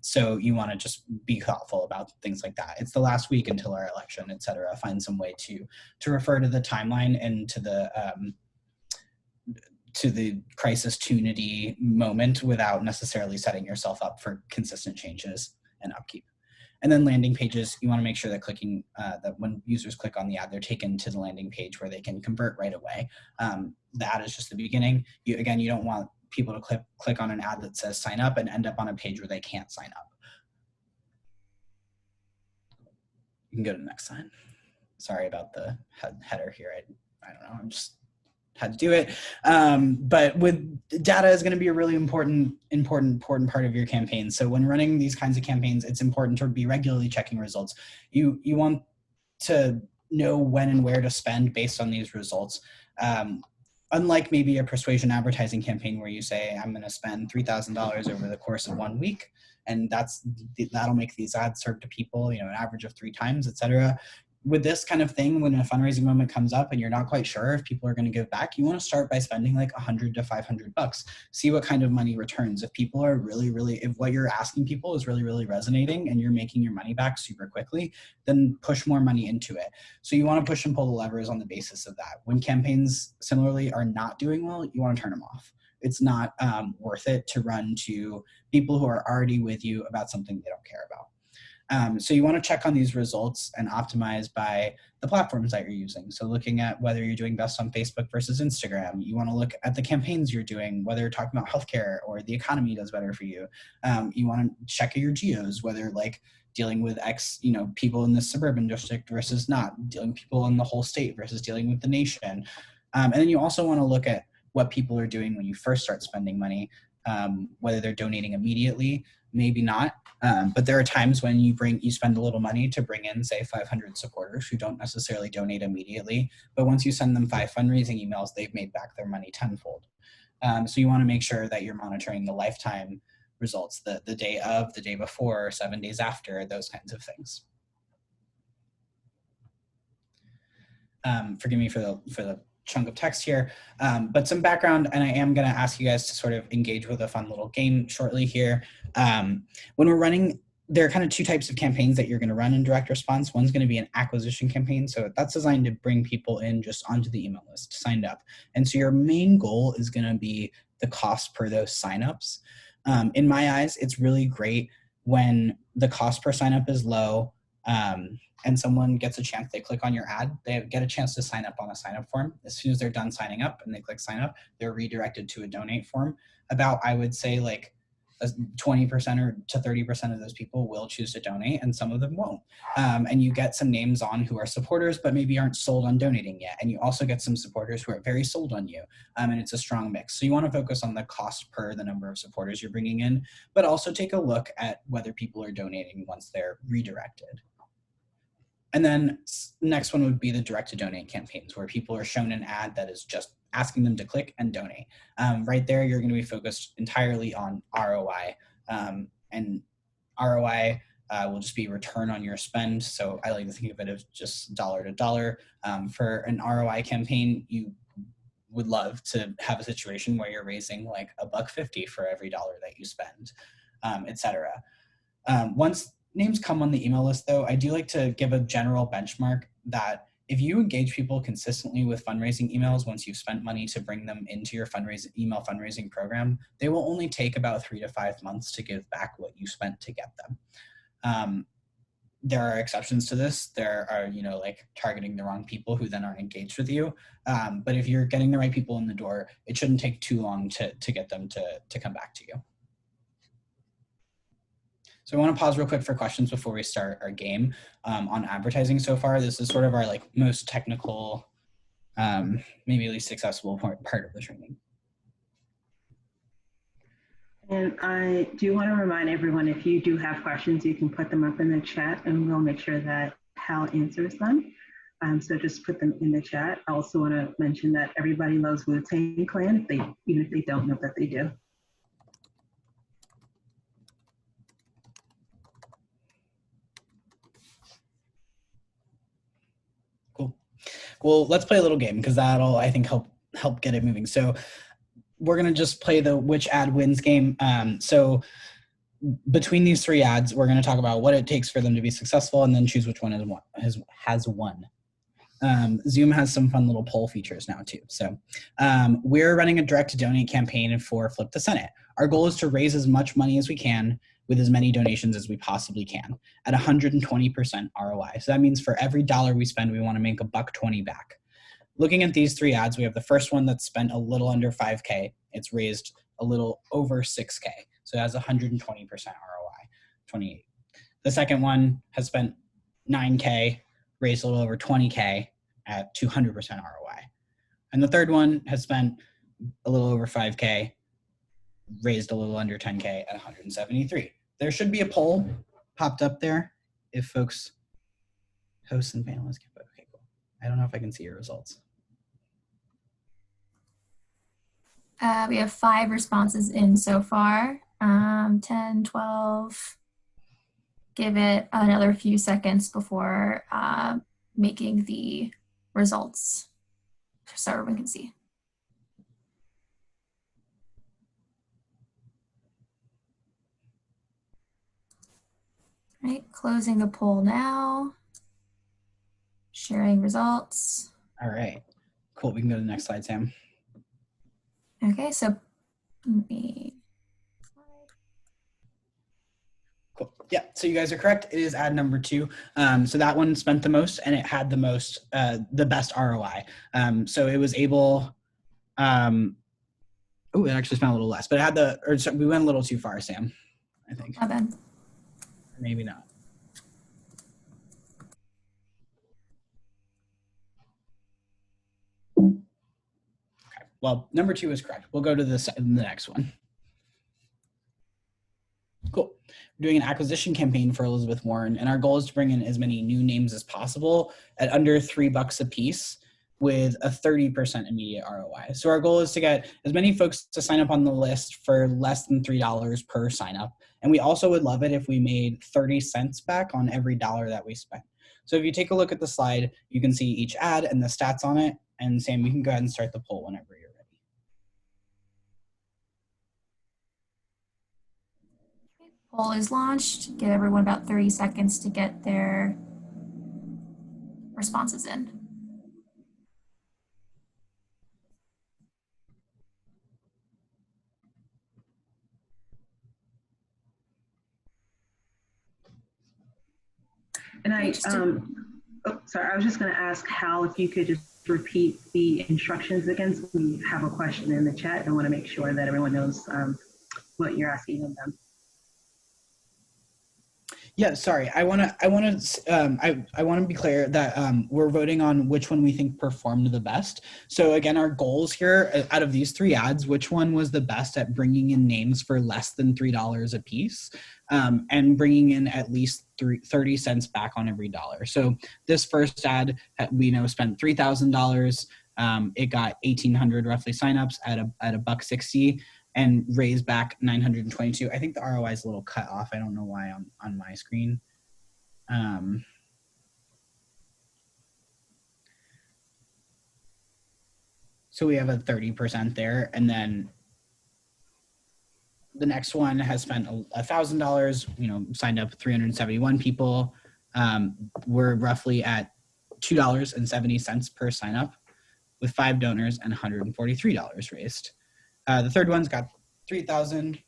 So you want to just be thoughtful about things like that. It's the last week until our election, et cetera. Find some way to refer to the timeline and to the crisis tunity moment without necessarily setting yourself up for consistent changes and upkeep. And then landing pages, you want to make sure that that when users click on the ad, they're taken to the landing page where they can convert right away. The ad is just the beginning. You don't want people to click on an ad that says sign up and end up on a page where they can't sign up. You can go to the next slide. Sorry about the header here. I don't know. I'm just had to do it. But with data is going to be a really important part of your campaign. So when running these kinds of campaigns, it's important to be regularly checking results. You want to know when and where to spend based on these results. Unlike maybe a persuasion advertising campaign where you say, I'm going to spend $3,000 over the course of 1 week, and that'll make these ads serve to people, an average of 3 times, et cetera. With this kind of thing, when a fundraising moment comes up and you're not quite sure if people are going to give back, you want to start by spending like $100 to $500. See what kind of money returns. If people are if what you're asking people is really resonating and you're making your money back super quickly, then push more money into it. So you want to push and pull the levers on the basis of that. When campaigns similarly are not doing well, you want to turn them off. It's not worth it to run to people who are already with you about something they don't care about. So you want to check on these results and optimize by the platforms that you're using. So looking at whether you're doing best on Facebook versus Instagram. You want to look at the campaigns you're doing, whether you're talking about healthcare or the economy does better for you. You want to check your geos, whether like dealing with people in the suburban district versus not, dealing with people in the whole state versus dealing with the nation. And then you also want to look at what people are doing when you first start spending money, whether they're donating immediately, maybe not. But there are times when you spend a little money to bring in, say, 500 supporters who don't necessarily donate immediately. But once you send them 5 fundraising emails, they've made back their money tenfold. So you want to make sure that you're monitoring the lifetime results, the day of, the day before, 7 days after, those kinds of things. Forgive me for the chunk of text here, but some background, and I am going to ask you guys to sort of engage with a fun little game shortly here. When we're running, there are kind of 2 types of campaigns that you're going to run in direct response. One's going to be an acquisition campaign, so that's designed to bring people in just onto the email list, signed up. And so your main goal is going to be the cost per those signups. In my eyes, it's really great when the cost per signup is low, and someone gets a chance, they click on your ad, they get a chance to sign up on a sign up form. As soon as they're done signing up and they click sign up, they're redirected to a donate form. About, I would say, like 20% or to 30% of those people will choose to donate, and some of them won't. And you get some names on who are supporters, but maybe aren't sold on donating yet. And you also get some supporters who are very sold on you. And it's a strong mix. So you want to focus on the cost per the number of supporters you're bringing in, but also take a look at whether people are donating once they're redirected. And then next one would be the direct to donate campaigns, where people are shown an ad that is just asking them to click and donate. Right there, you're going to be focused entirely on ROI. And ROI will just be return on your spend. So I like to think of it as just dollar to dollar. For an ROI campaign, you would love to have a situation where you're raising like $1.50 for every dollar that you spend, etc. Once names come on the email list, though, I do like to give a general benchmark that if you engage people consistently with fundraising emails, once you've spent money to bring them into your email fundraising program, they will only take about 3 to 5 months to give back what you spent to get them. There are exceptions to this. There are, like targeting the wrong people who then aren't engaged with you. But if you're getting the right people in the door, it shouldn't take too long to get them to come back to you. So I want to pause real quick for questions before we start our game on advertising so far. This is sort of our like most technical, maybe least accessible part of the training. And I do want to remind everyone, if you do have questions, you can put them up in the chat and we'll make sure that Hal answers them. So just put them in the chat. I also want to mention that everybody loves Wu-Tang Clan, even if they don't know that they do. Cool. Well, let's play a little game because that'll, I think, help get it moving. So we're going to just play the which ad wins game. So between these 3 ads, we're going to talk about what it takes for them to be successful and then choose which one has won. Zoom has some fun little poll features now too. So we're running a direct to donate campaign for Flip the Senate. Our goal is to raise as much money as we can with as many donations as we possibly can at 120% ROI. So that means for every dollar we spend, we want to make $1.20 back. Looking at these 3 ads, we have the first one that's spent a little under 5K. It's raised a little over 6K. So it has 120% ROI, 28. The second one has spent 9K, raised a little over 20K at 200% ROI. And the third one has spent a little over 5K, raised a little under 10K at 173. There should be a poll popped up there if folks, hosts and panelists can vote. Okay, cool. I don't know if I can see your results. We have 5 responses in so far, 10, 12. Give it another few seconds before making the results so everyone can see. All right, closing the poll now. Sharing results. All right, cool. We can go to the next slide, Sam. Okay, so let me. Cool. Yeah, so you guys are correct. It is ad number 2. So that one spent the most and it had the most, the best ROI. So it was able, it actually spent a little less, but it had we went a little too far, Sam, I think. My bad. Maybe not. Okay, well, number 2 is correct. We'll go to the next one. Cool. We're doing an acquisition campaign for Elizabeth Warren, and our goal is to bring in as many new names as possible at under $3 a piece with a 30% immediate ROI. So our goal is to get as many folks to sign up on the list for less than $3 per sign up. And we also would love it if we made 30 cents back on every dollar that we spent. So if you take a look at the slide, you can see each ad and the stats on it. And Sam, you can go ahead and start the poll whenever you're ready. Poll is launched. Give everyone about 30 seconds to get their responses in. And I was just going to ask Hal if you could just repeat the instructions again. So we have a question in the chat. I want to make sure that everyone knows what you're asking of them. Yeah, sorry. I want to be clear that we're voting on which one we think performed the best. So again, our goals here out of these 3 ads, which one was the best at bringing in names for less than $3 a piece, and bringing in at least 30 cents back on every dollar. So this first ad, we know, spent $3,000. It got 1,800 roughly signups at $1.60. and raised back 922. I think the ROI is a little cut off. I don't know why on my screen. So we have a 30% there. And then the next one has spent $1,000, signed up 371 people. We're roughly at $2.70 per sign up with 5 donors and $143 raised. The third one's got 3,000.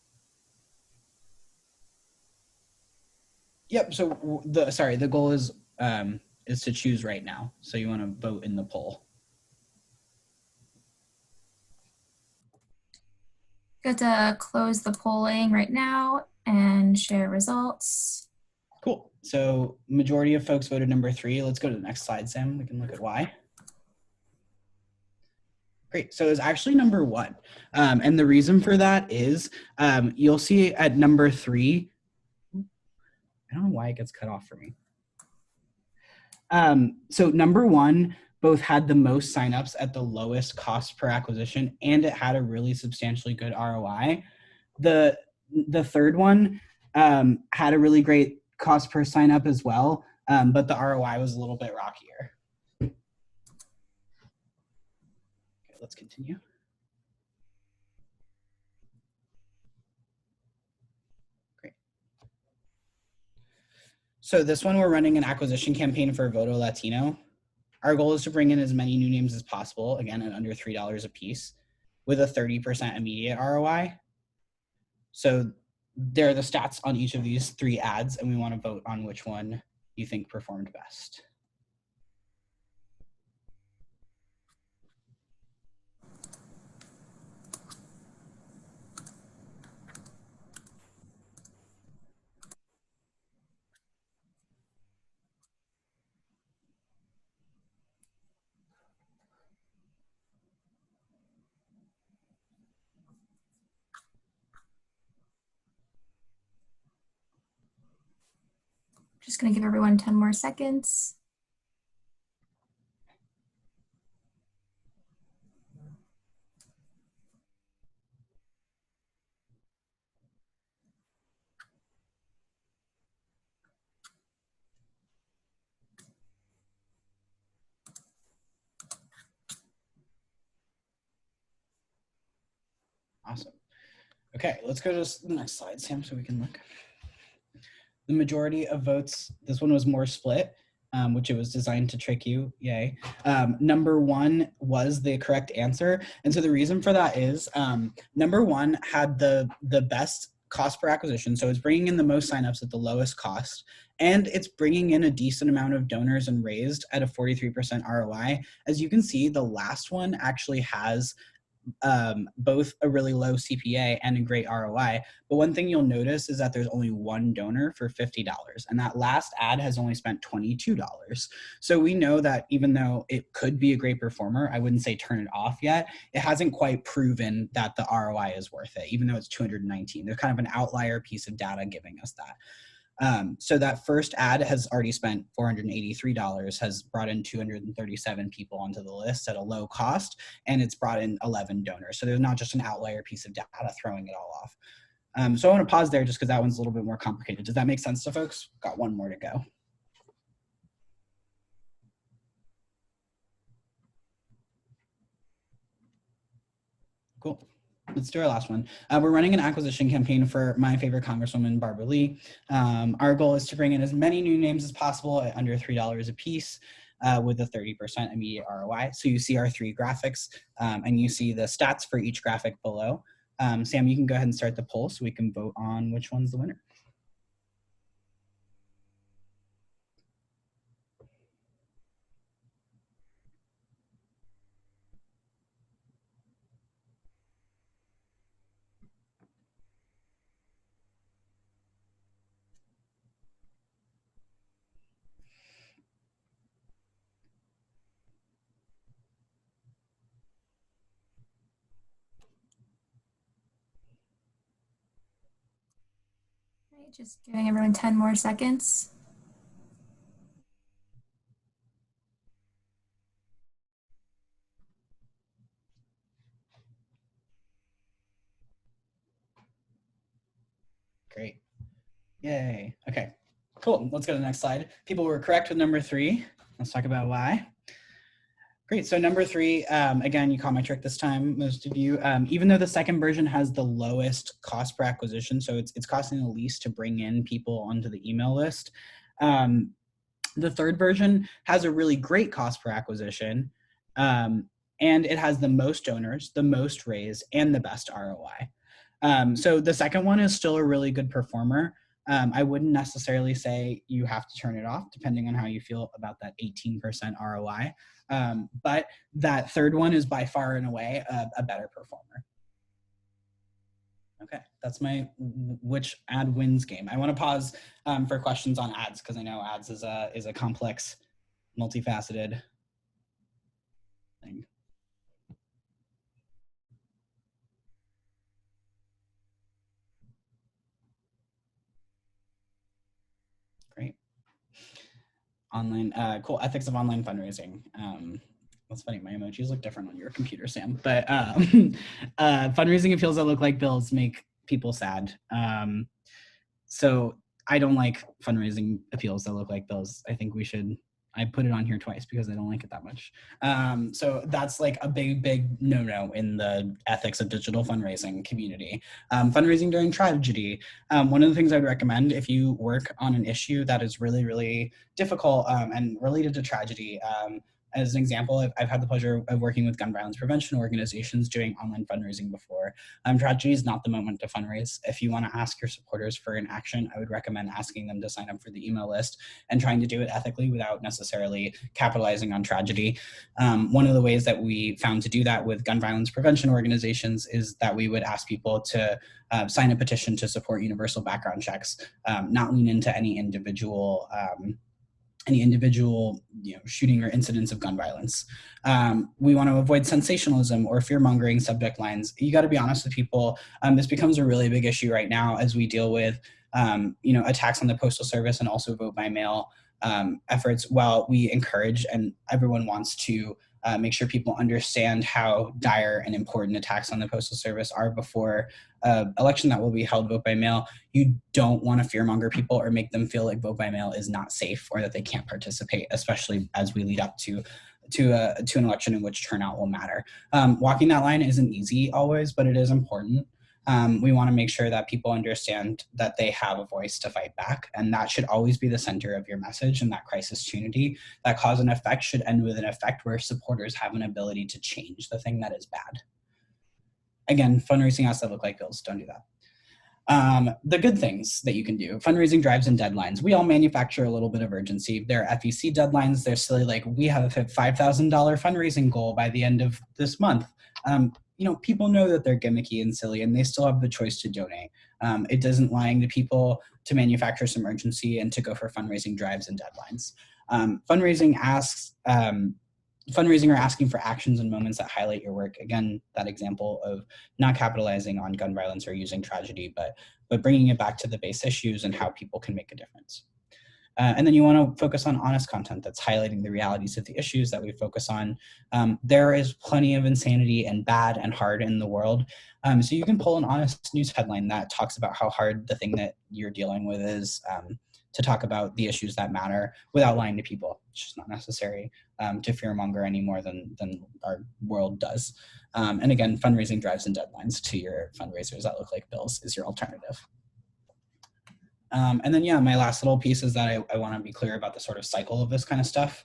Yep. So the goal is to choose right now. So you want to vote in the poll. Good to close the polling right now and share results. Cool. So majority of folks voted number 3. Let's go to the next slide, Sam. We can look at why. Great. So it's actually number 1. And the reason for that is you'll see at number 3, I don't know why it gets cut off for me. So number 1 both had the most signups at the lowest cost per acquisition, and it had a really substantially good ROI. The third one had a really great cost per sign up as well, but the ROI was a little bit rockier. Okay, let's continue. Great. So this one, we're running an acquisition campaign for Voto Latino. Our goal is to bring in as many new names as possible, again, at under $3 a piece, with a 30% immediate ROI. So there are the stats on each of these 3 ads, and we want to vote on which one you think performed best. Just going to give everyone 10 more seconds. Awesome. Okay, let's go to the next slide, Sam, so we can look. The majority of votes, this one was more split, which it was designed to trick you, yay. Number 1 was the correct answer. And so the reason for that is number 1 had the best cost per acquisition. So it's bringing in the most signups at the lowest cost. And it's bringing in a decent amount of donors and raised at a 43% ROI. As you can see, the last one actually has both a really low CPA and a great ROI. But one thing you'll notice is that there's only 1 donor for $50, and that last ad has only spent $22. So we know that even though it could be a great performer, I wouldn't say turn it off yet. It hasn't quite proven that the ROI is worth it, even though it's 219. There's kind of an outlier piece of data giving us that. So that first ad has already spent $483, has brought in 237 people onto the list at a low cost, and it's brought in 11 donors. So there's not just an outlier piece of data throwing it all off. So I want to pause there just because that one's a little bit more complicated. Does that make sense to folks? Got 1 more to go. Cool. Let's do our last one. We're running an acquisition campaign for my favorite Congresswoman, Barbara Lee. Our goal is to bring in as many new names as possible at under $3 a piece with a 30% immediate ROI. So you see our 3 graphics and you see the stats for each graphic below. Sam, you can go ahead and start the poll so we can vote on which one's the winner. Right, just giving everyone 10 more seconds. Great. Yay. Okay, cool. Let's go to the next slide. People were correct with number 3. Let's talk about why. Great. So number 3, again, you caught my trick this time, most of you. Even though the second version has the lowest cost per acquisition, so it's costing the least to bring in people onto the email list. The third version has a really great cost per acquisition, and it has the most donors, the most raise, and the best ROI. So the second one is still a really good performer. I wouldn't necessarily say you have to turn it off, depending on how you feel about that 18% ROI. But that third one is by far and away a better performer. Okay, that's my which ad wins game. I want to pause for questions on ads, because I know ads is a complex, multifaceted thing. Great. Online, cool. Ethics of online fundraising. That's funny. My emojis look different on your computer, Sam. But fundraising appeals that look like bills make people sad. So I don't like fundraising appeals that look like bills. I think I put it on here twice because I don't like it that much. So that's like a big no-no in the ethics of digital fundraising community. Fundraising during tragedy. One of the things I'd recommend if you work on an issue that is really, really difficult and related to tragedy, as an example, I've had the pleasure of working with gun violence prevention organizations doing online fundraising before. Tragedy is not the moment to fundraise. If you want to ask your supporters for an action, I would recommend asking them to sign up for the email list and trying to do it ethically without necessarily capitalizing on tragedy. One of the ways that we found to do that with gun violence prevention organizations is that we would ask people to sign a petition to support universal background checks, not lean into any individual shooting or incidents of gun violence. We want to avoid sensationalism or fear-mongering subject lines. You got to be honest with people. This becomes a really big issue right now as we deal with attacks on the Postal Service and also vote by mail efforts. While we encourage and everyone wants to make sure people understand how dire and important attacks on the Postal Service are before election that will be held vote by mail, you don't want to fearmonger people or make them feel like vote by mail is not safe or that they can't participate, especially as we lead up to an election in which turnout will matter. Walking that line isn't easy always, but it is important. We want to make sure that people understand that they have a voice to fight back, and that should always be the center of your message. And that crisis tunity, that cause and effect, should end with an effect where supporters have an ability to change the thing that is bad. Again, fundraising has to look like bills. Don't do that. The good things that you can do: fundraising drives and deadlines. We all manufacture a little bit of urgency. There are FEC deadlines. They're silly, like we have a $5,000 fundraising goal by the end of this month. People know that they're gimmicky and silly, and they still have the choice to donate. It doesn't lying to people to manufacture some urgency and to go for fundraising drives and deadlines. Fundraising or asking for actions and moments that highlight your work. Again, that example of not capitalizing on gun violence or using tragedy, but bringing it back to the base issues and how people can make a difference. And then you want to focus on honest content that's highlighting the realities of the issues that we focus on. There is plenty of insanity and bad and hard in the world. So you can pull an honest news headline that talks about how hard the thing that you're dealing with is, to talk about the issues that matter without lying to people. It's just not necessary to fearmonger any more than our world does. And again, fundraising drives and deadlines to your fundraisers that look like bills is your alternative. And then, my last little piece is that I want to be clear about the sort of cycle of this kind of stuff.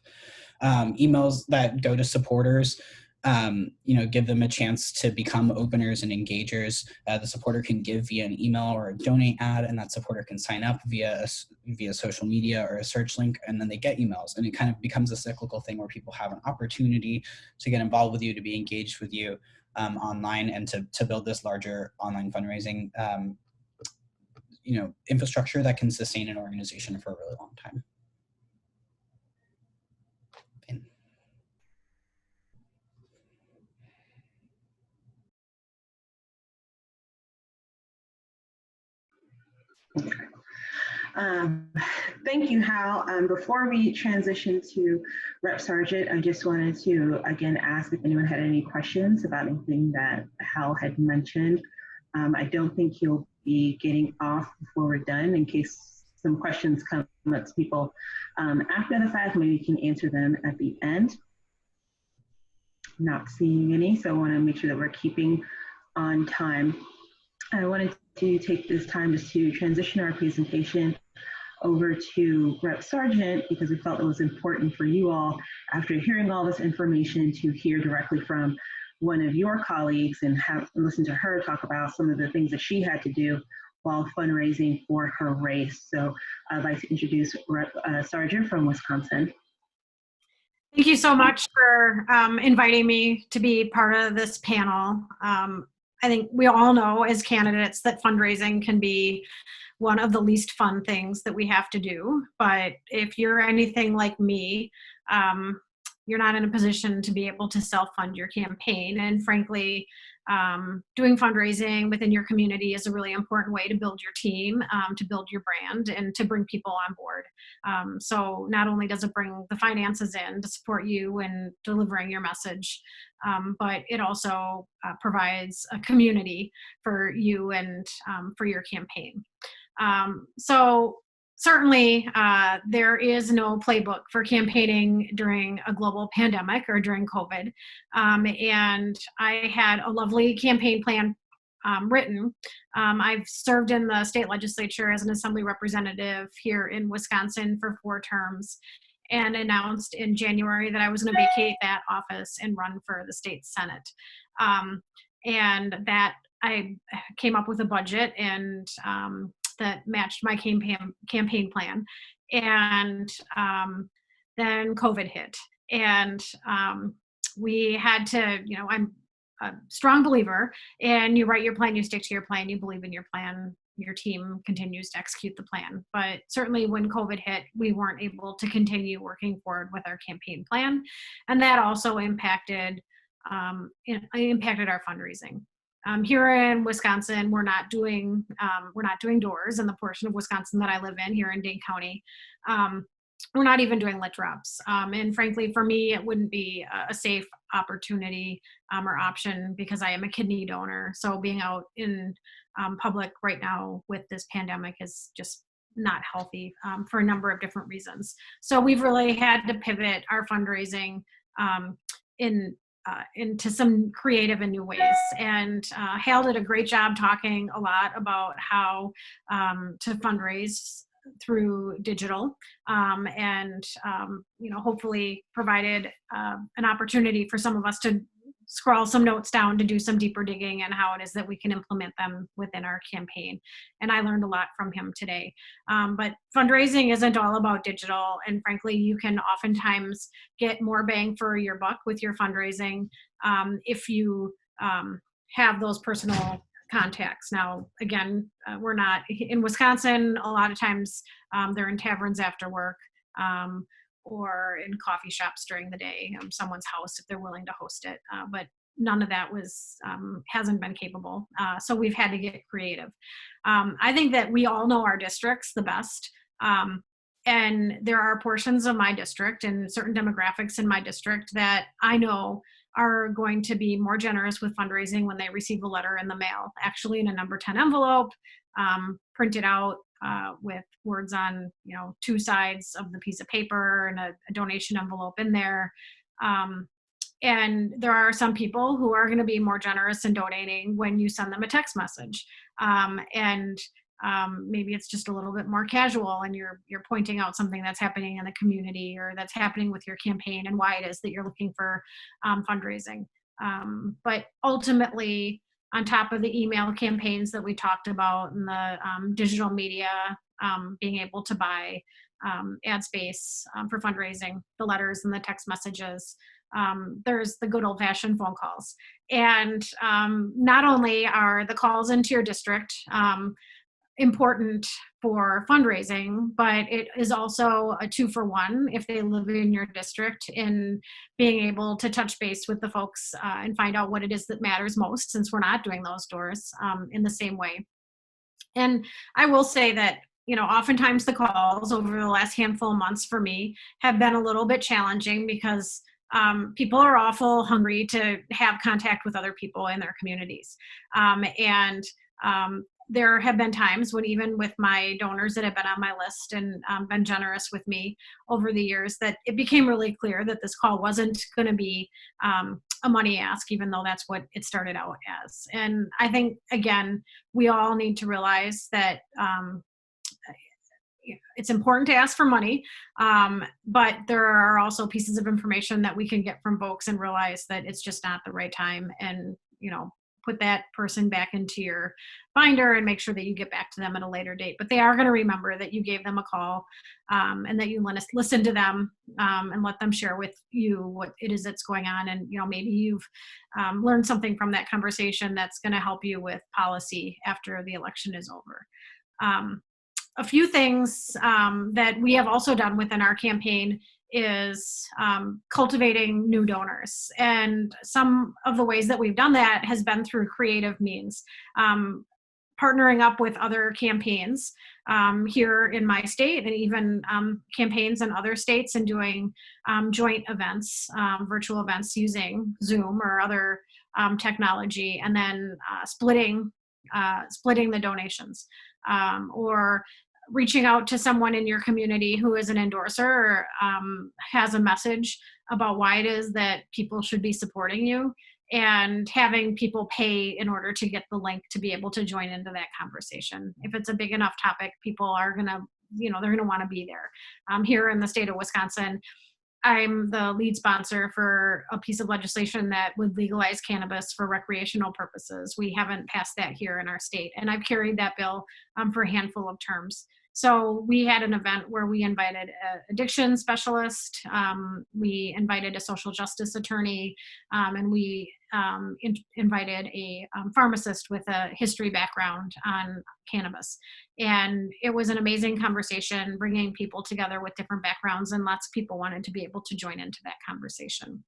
Emails that go to supporters, give them a chance to become openers and engagers. The supporter can give via an email or a donate ad, and that supporter can sign up via social media or a search link, and then they get emails. And it kind of becomes a cyclical thing where people have an opportunity to get involved with you, to be engaged with you online, and to build this larger online fundraising infrastructure that can sustain an organization for a really long time. Thank you, Hal. Before we transition to Rep Sargent, I just wanted to again ask if anyone had any questions about anything that Hal had mentioned. I don't think he'll be getting off before we're done in case some questions come up to people after the fact. Maybe you can answer them at the end. Not seeing any, so I want to make sure that we're keeping on time. I wanted to take this time just to transition our presentation over to Rep. Sargent because we felt it was important for you all, after hearing all this information, to hear directly from one of your colleagues and listen to her talk about some of the things that she had to do while fundraising for her race. So I'd like to introduce Rep. Sargent from Wisconsin. Thank you so much for inviting me to be part of this panel. I think we all know as candidates that fundraising can be one of the least fun things that we have to do. But if you're anything like me, you're not in a position to be able to self-fund your campaign. And frankly, doing fundraising within your community is a really important way to build your team, to build your brand, and to bring people on board. So not only does it bring the finances in to support you in delivering your message, but it also provides a community for you and for your campaign. So certainly, there is no playbook for campaigning during a global pandemic or during COVID. And I had a lovely campaign plan written. I've served in the state legislature as an assembly representative here in Wisconsin for 4 terms, and announced in January that I was going to vacate that office and run for the state Senate. And that I came up with a budget and that matched my campaign plan. And then COVID hit. And we had to, I'm a strong believer in you write your plan, you stick to your plan, you believe in your plan, your team continues to execute the plan. But certainly when COVID hit, we weren't able to continue working forward with our campaign plan. And that also impacted our fundraising. Here in Wisconsin, we're not doing doors in the portion of Wisconsin that I live in here in Dane County. We're not even doing lit drops. And frankly, for me, it wouldn't be a safe opportunity or option because I am a kidney donor. So being out in public right now with this pandemic is just not healthy for a number of different reasons. So we've really had to pivot our fundraising into some creative and new ways. And Hal did a great job talking a lot about how to fundraise through digital and hopefully provided an opportunity for some of us to scroll some notes down to do some deeper digging and how it is that we can implement them within our campaign. And I learned a lot from him today. But fundraising isn't all about digital. And frankly, you can oftentimes get more bang for your buck with your fundraising if you have those personal contacts. Now, again, we're not in Wisconsin. A lot of times they're in taverns after work or in coffee shops during the day, someone's house if they're willing to host it. But none of that hasn't been capable. So we've had to get creative. I think that we all know our districts the best. And there are portions of my district and certain demographics in my district that I know are going to be more generous with fundraising when they receive a letter in the mail, actually in a number 10 envelope, printed out with words on 2 sides of the piece of paper and a donation envelope in there. And there are some people who are going to be more generous in donating when you send them a text message. Maybe it's just a little bit more casual and you're pointing out something that's happening in the community or that's happening with your campaign and why it is that you're looking for fundraising. But ultimately, on top of the email campaigns that we talked about and the digital media, being able to buy ad space for fundraising, the letters and the text messages, there's the good old-fashioned phone calls. And not only are the calls into your district important for fundraising, but it is also a 2-for-1 if they live in your district in being able to touch base with the folks and find out what it is that matters most, since we're not doing those doors in the same way. And I will say that oftentimes the calls over the last handful of months for me have been a little bit challenging because people are awful hungry to have contact with other people in their communities. there have been times when, even with my donors that have been on my list and been generous with me over the years, that it became really clear that this call wasn't going to be a money ask, even though that's what it started out as. And I think, again, we all need to realize that it's important to ask for money, but there are also pieces of information that we can get from folks and realize that it's just not the right time, and put that person back into your binder and make sure that you get back to them at a later date. But they are going to remember that you gave them a call, and that you listen to them, and let them share with you what it is that's going on. And maybe you've learned something from that conversation that's going to help you with policy after the election is over. A few things that we have also done within our campaign is cultivating new donors. And some of the ways that we've done that has been through creative means. Partnering up with other campaigns here in my state, and even campaigns in other states, and doing joint events, virtual events using Zoom or other technology, and then splitting the donations, or reaching out to someone in your community who is an endorser, or has a message about why it is that people should be supporting you, and having people pay in order to get the link to be able to join into that conversation. If it's a big enough topic, people are gonna, they're gonna want to be there. Here in the state of Wisconsin, I'm the lead sponsor for a piece of legislation that would legalize cannabis for recreational purposes. We haven't passed that here in our state, and I've carried that bill for a handful of terms. So we had an event where we invited an addiction specialist, we invited a social justice attorney, and we invited a pharmacist with a history background on cannabis. And it was an amazing conversation, bringing people together with different backgrounds, and lots of people wanted to be able to join into that conversation.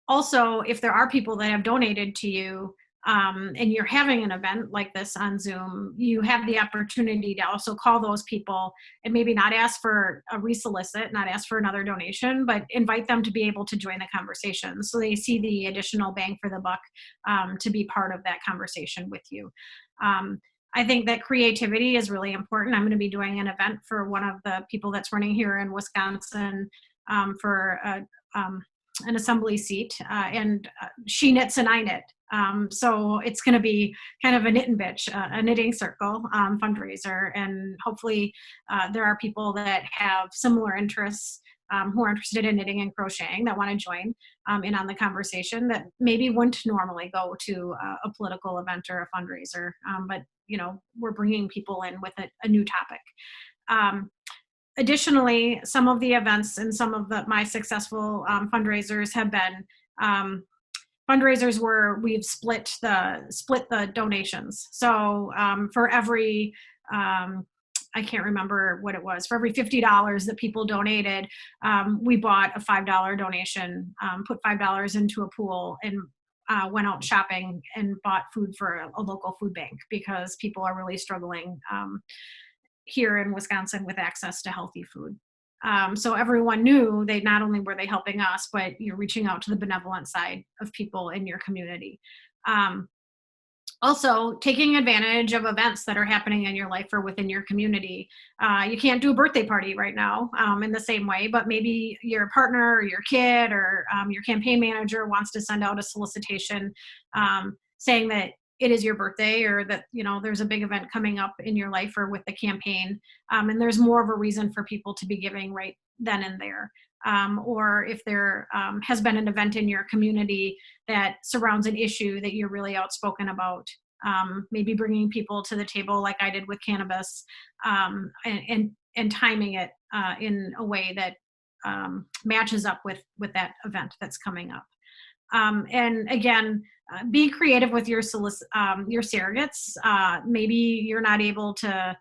Also, if there are people that have donated to you, and you're having an event like this on Zoom, you have the opportunity to also call those people and maybe not ask for a resolicit, not ask for another donation, but invite them to be able to join the conversation, so they see the additional bang for the buck to be part of that conversation with you. I think that creativity is really important. I'm going to be doing an event for one of the people that's running here in Wisconsin for an assembly seat, and she knits and I knit. So it's going to be kind of a knit and bitch, a knitting circle fundraiser. And hopefully there are people that have similar interests, who are interested in knitting and crocheting, that want to join in on the conversation, that maybe wouldn't normally go to a political event or a fundraiser. But, we're bringing people in with a new topic. Additionally, some of the events and some of my successful fundraisers have been fundraisers where we've split the donations. So for every I can't remember what it was, for every $50 that people donated, we bought a $5 donation, put $5 into a pool, and went out shopping and bought food for a local food bank, because people are really struggling here in Wisconsin with access to healthy food. So everyone knew they not only were they helping us, but you're reaching out to the benevolent side of people in your community. Also, taking advantage of events that are happening in your life or within your community. You can't do a birthday party right now in the same way, but maybe your partner or your kid or your campaign manager wants to send out a solicitation saying that it is your birthday, or that there's a big event coming up in your life or with the campaign, and there's more of a reason for people to be giving right then and there. Or if there has been an event in your community that surrounds an issue that you're really outspoken about, maybe bringing people to the table like I did with cannabis, and timing it in a way that matches up with that event that's coming up. And again, be creative with your surrogates. Maybe you're not able to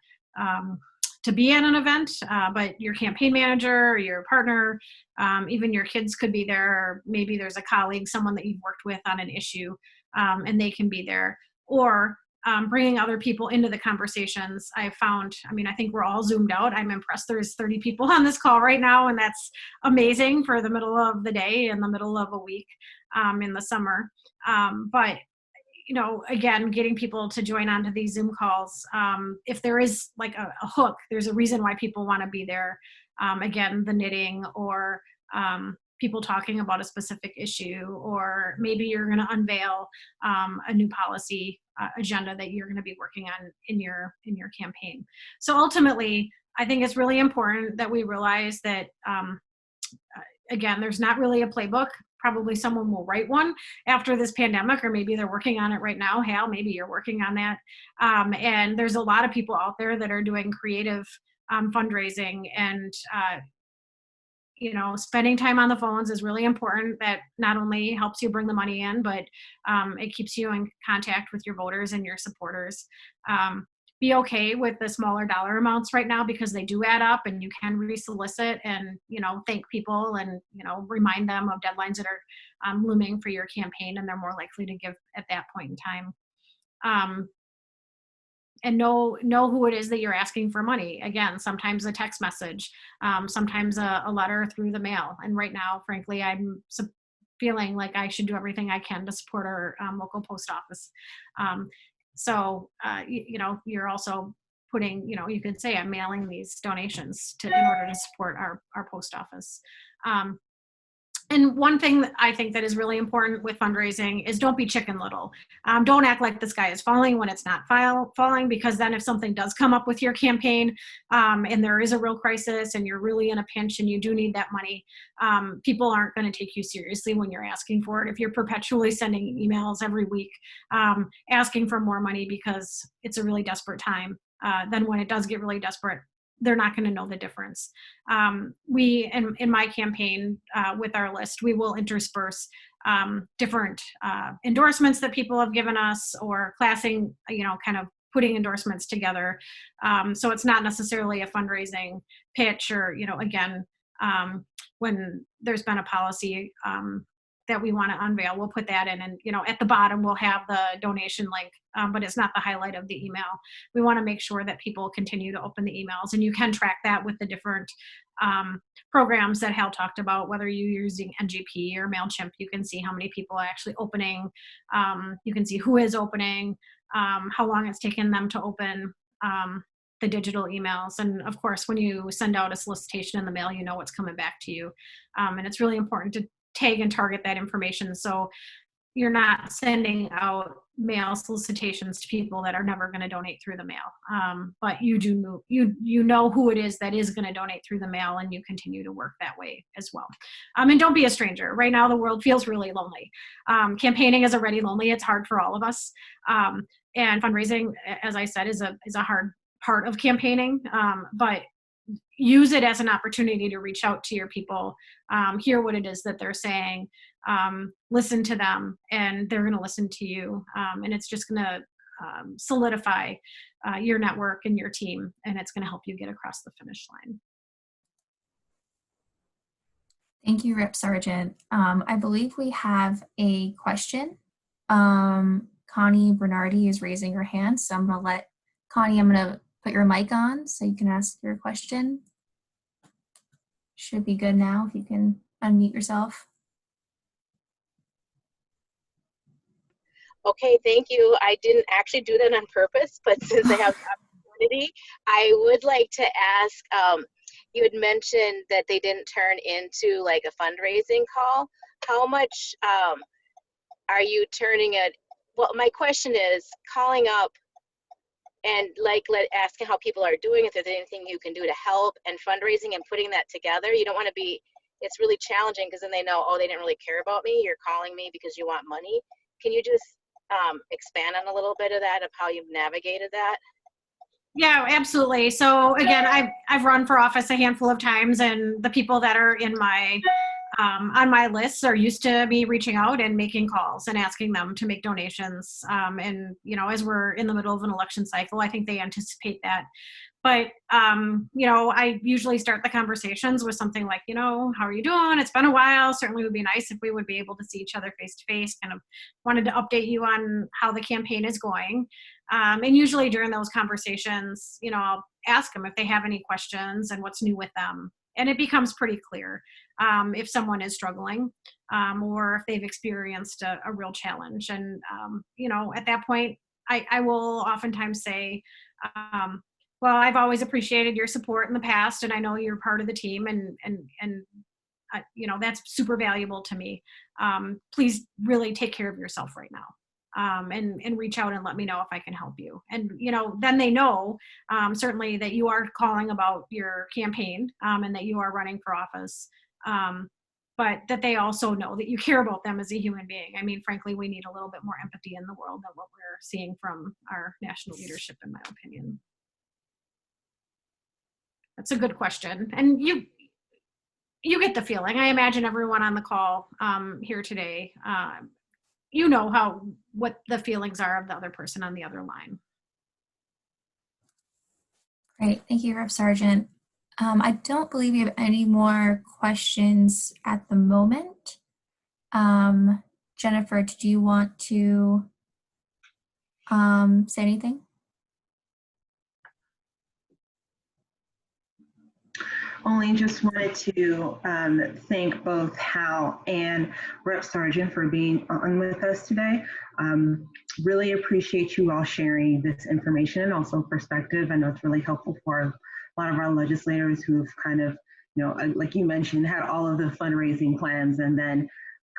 be at an event, but your campaign manager or your partner, even your kids could be there. Or maybe there's a colleague, someone that you've worked with on an issue, and they can be there. Or bringing other people into the conversations. I think we're all zoomed out. I'm impressed there's 30 people on this call right now, and that's amazing for the middle of the day, in the middle of a week in the summer. But again, getting people to join onto these Zoom calls. If there is like a hook, there's a reason why people want to be there. Again, the knitting, or people talking about a specific issue, or maybe you're going to unveil a new policy agenda that you're going to be working on in your campaign. So ultimately, I think it's really important that we realize that, again, there's not really a playbook. Probably someone will write one after this pandemic, or maybe they're working on it right now. Hal, maybe you're working on that. And there's a lot of people out there that are doing creative fundraising, and spending time on the phones is really important. That not only helps you bring the money in, but it keeps you in contact with your voters and your supporters. Be okay with the smaller dollar amounts right now, because they do add up, and you can resolicit and, thank people, and, remind them of deadlines that are looming for your campaign, and they're more likely to give at that point in time. And know who it is that you're asking for money. Again, sometimes a text message, sometimes a letter through the mail. And right now, frankly, I'm feeling like I should do everything I can to support our local post office. So you're also putting, you could say I'm mailing these donations in order to support our post office. And one thing that I think that is really important with fundraising is don't be Chicken Little. Don't act like the sky is falling when it's not falling, because then if something does come up with your campaign, and there is a real crisis and you're really in a pinch and you do need that money, people aren't going to take you seriously when you're asking for it. If you're perpetually sending emails every week asking for more money because it's a really desperate time, then when it does get really desperate, they're not going to know the difference. We, in my campaign with our list, we will intersperse different endorsements that people have given us, or classing, kind of putting endorsements together. So it's not necessarily a fundraising pitch, or, again, when there's been a policy that we want to unveil, we'll put that in, and at the bottom we'll have the donation link, but it's not the highlight of the email. We want to make sure that people continue to open the emails, and you can track that with the different programs that Hal talked about. Whether you're using NGP or MailChimp, you can see how many people are actually opening. You can see who is opening, how long it's taken them to open the digital emails. And of course, when you send out a solicitation in the mail, you know what's coming back to you. And it's really important to tag and target that information, so you're not sending out mail solicitations to people that are never going to donate through the mail. But you do know who it is that is going to donate through the mail, and you continue to work that way as well. And don't be a stranger. Right now, the world feels really lonely. Campaigning is already lonely. It's hard for all of us. And fundraising, as I said, is a hard part of campaigning. But use it as an opportunity to reach out to your people, hear what it is that they're saying, listen to them, and they're going to listen to you. And it's just going to solidify your network and your team, and it's going to help you get across the finish line. Thank you, Rep Sargent. I believe we have a question. Connie Bernardi is raising her hand, so I'm going to let Connie, I'm going to put your mic on so you can ask your question. Should be good now if you can unmute yourself. Okay, thank you. I didn't actually do that on purpose, but since I have the opportunity, I would like to ask, you had mentioned that they didn't turn into like a fundraising call. How much are you turning it? Well, my question is calling up and asking how people are doing, if there's anything you can do to help, and fundraising and putting that together. You don't want to be, it's really challenging, because then they know, oh, they didn't really care about me. You're calling me because you want money. Can you just expand on a little bit of that, of how you've navigated that? Yeah, absolutely. So again, I've run for office a handful of times, and the people that are in my on my lists are used to me reaching out and making calls and asking them to make donations. And as we're in the middle of an election cycle, I think they anticipate that. But I usually start the conversations with something like, how are you doing? It's been a while. Certainly would be nice if we would be able to see each other face to face. Kind of wanted to update you on how the campaign is going. And usually during those conversations, I'll ask them if they have any questions and what's new with them. And it becomes pretty clear. if someone is struggling or if they've experienced a real challenge. And, at that point, I will oftentimes say, well, I've always appreciated your support in the past, and I know you're part of the team, and that's super valuable to me. Please really take care of yourself right now. And reach out and let me know if I can help you. And, then they know certainly that you are calling about your campaign and that you are running for office, but that they also know that you care about them as a human being. I mean, frankly, we need a little bit more empathy in the world than what we're seeing from our national leadership, in my opinion. That's a good question. And you get the feeling. I imagine everyone on the call here today, what the feelings are of the other person on the other line. Great, thank you, Rep. Sargent. I don't believe we have any more questions at the moment. Jennifer, do you want to say anything? Only just wanted to thank both Hal and Rep. Sargent for being on with us today. Really appreciate you all sharing this information and also perspective. I know it's really helpful for a lot of our legislators who've kind of, like you mentioned, had all of the fundraising plans, and then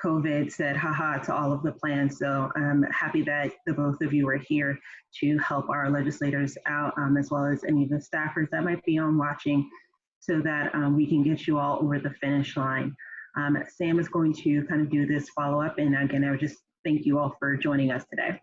COVID said haha to all of the plans. So I'm happy that the both of you are here to help our legislators out, as well as any of the staffers that might be on watching, so that we can get you all over the finish line. Sam is going to kind of do this follow-up, and again, I would just thank you all for joining us today.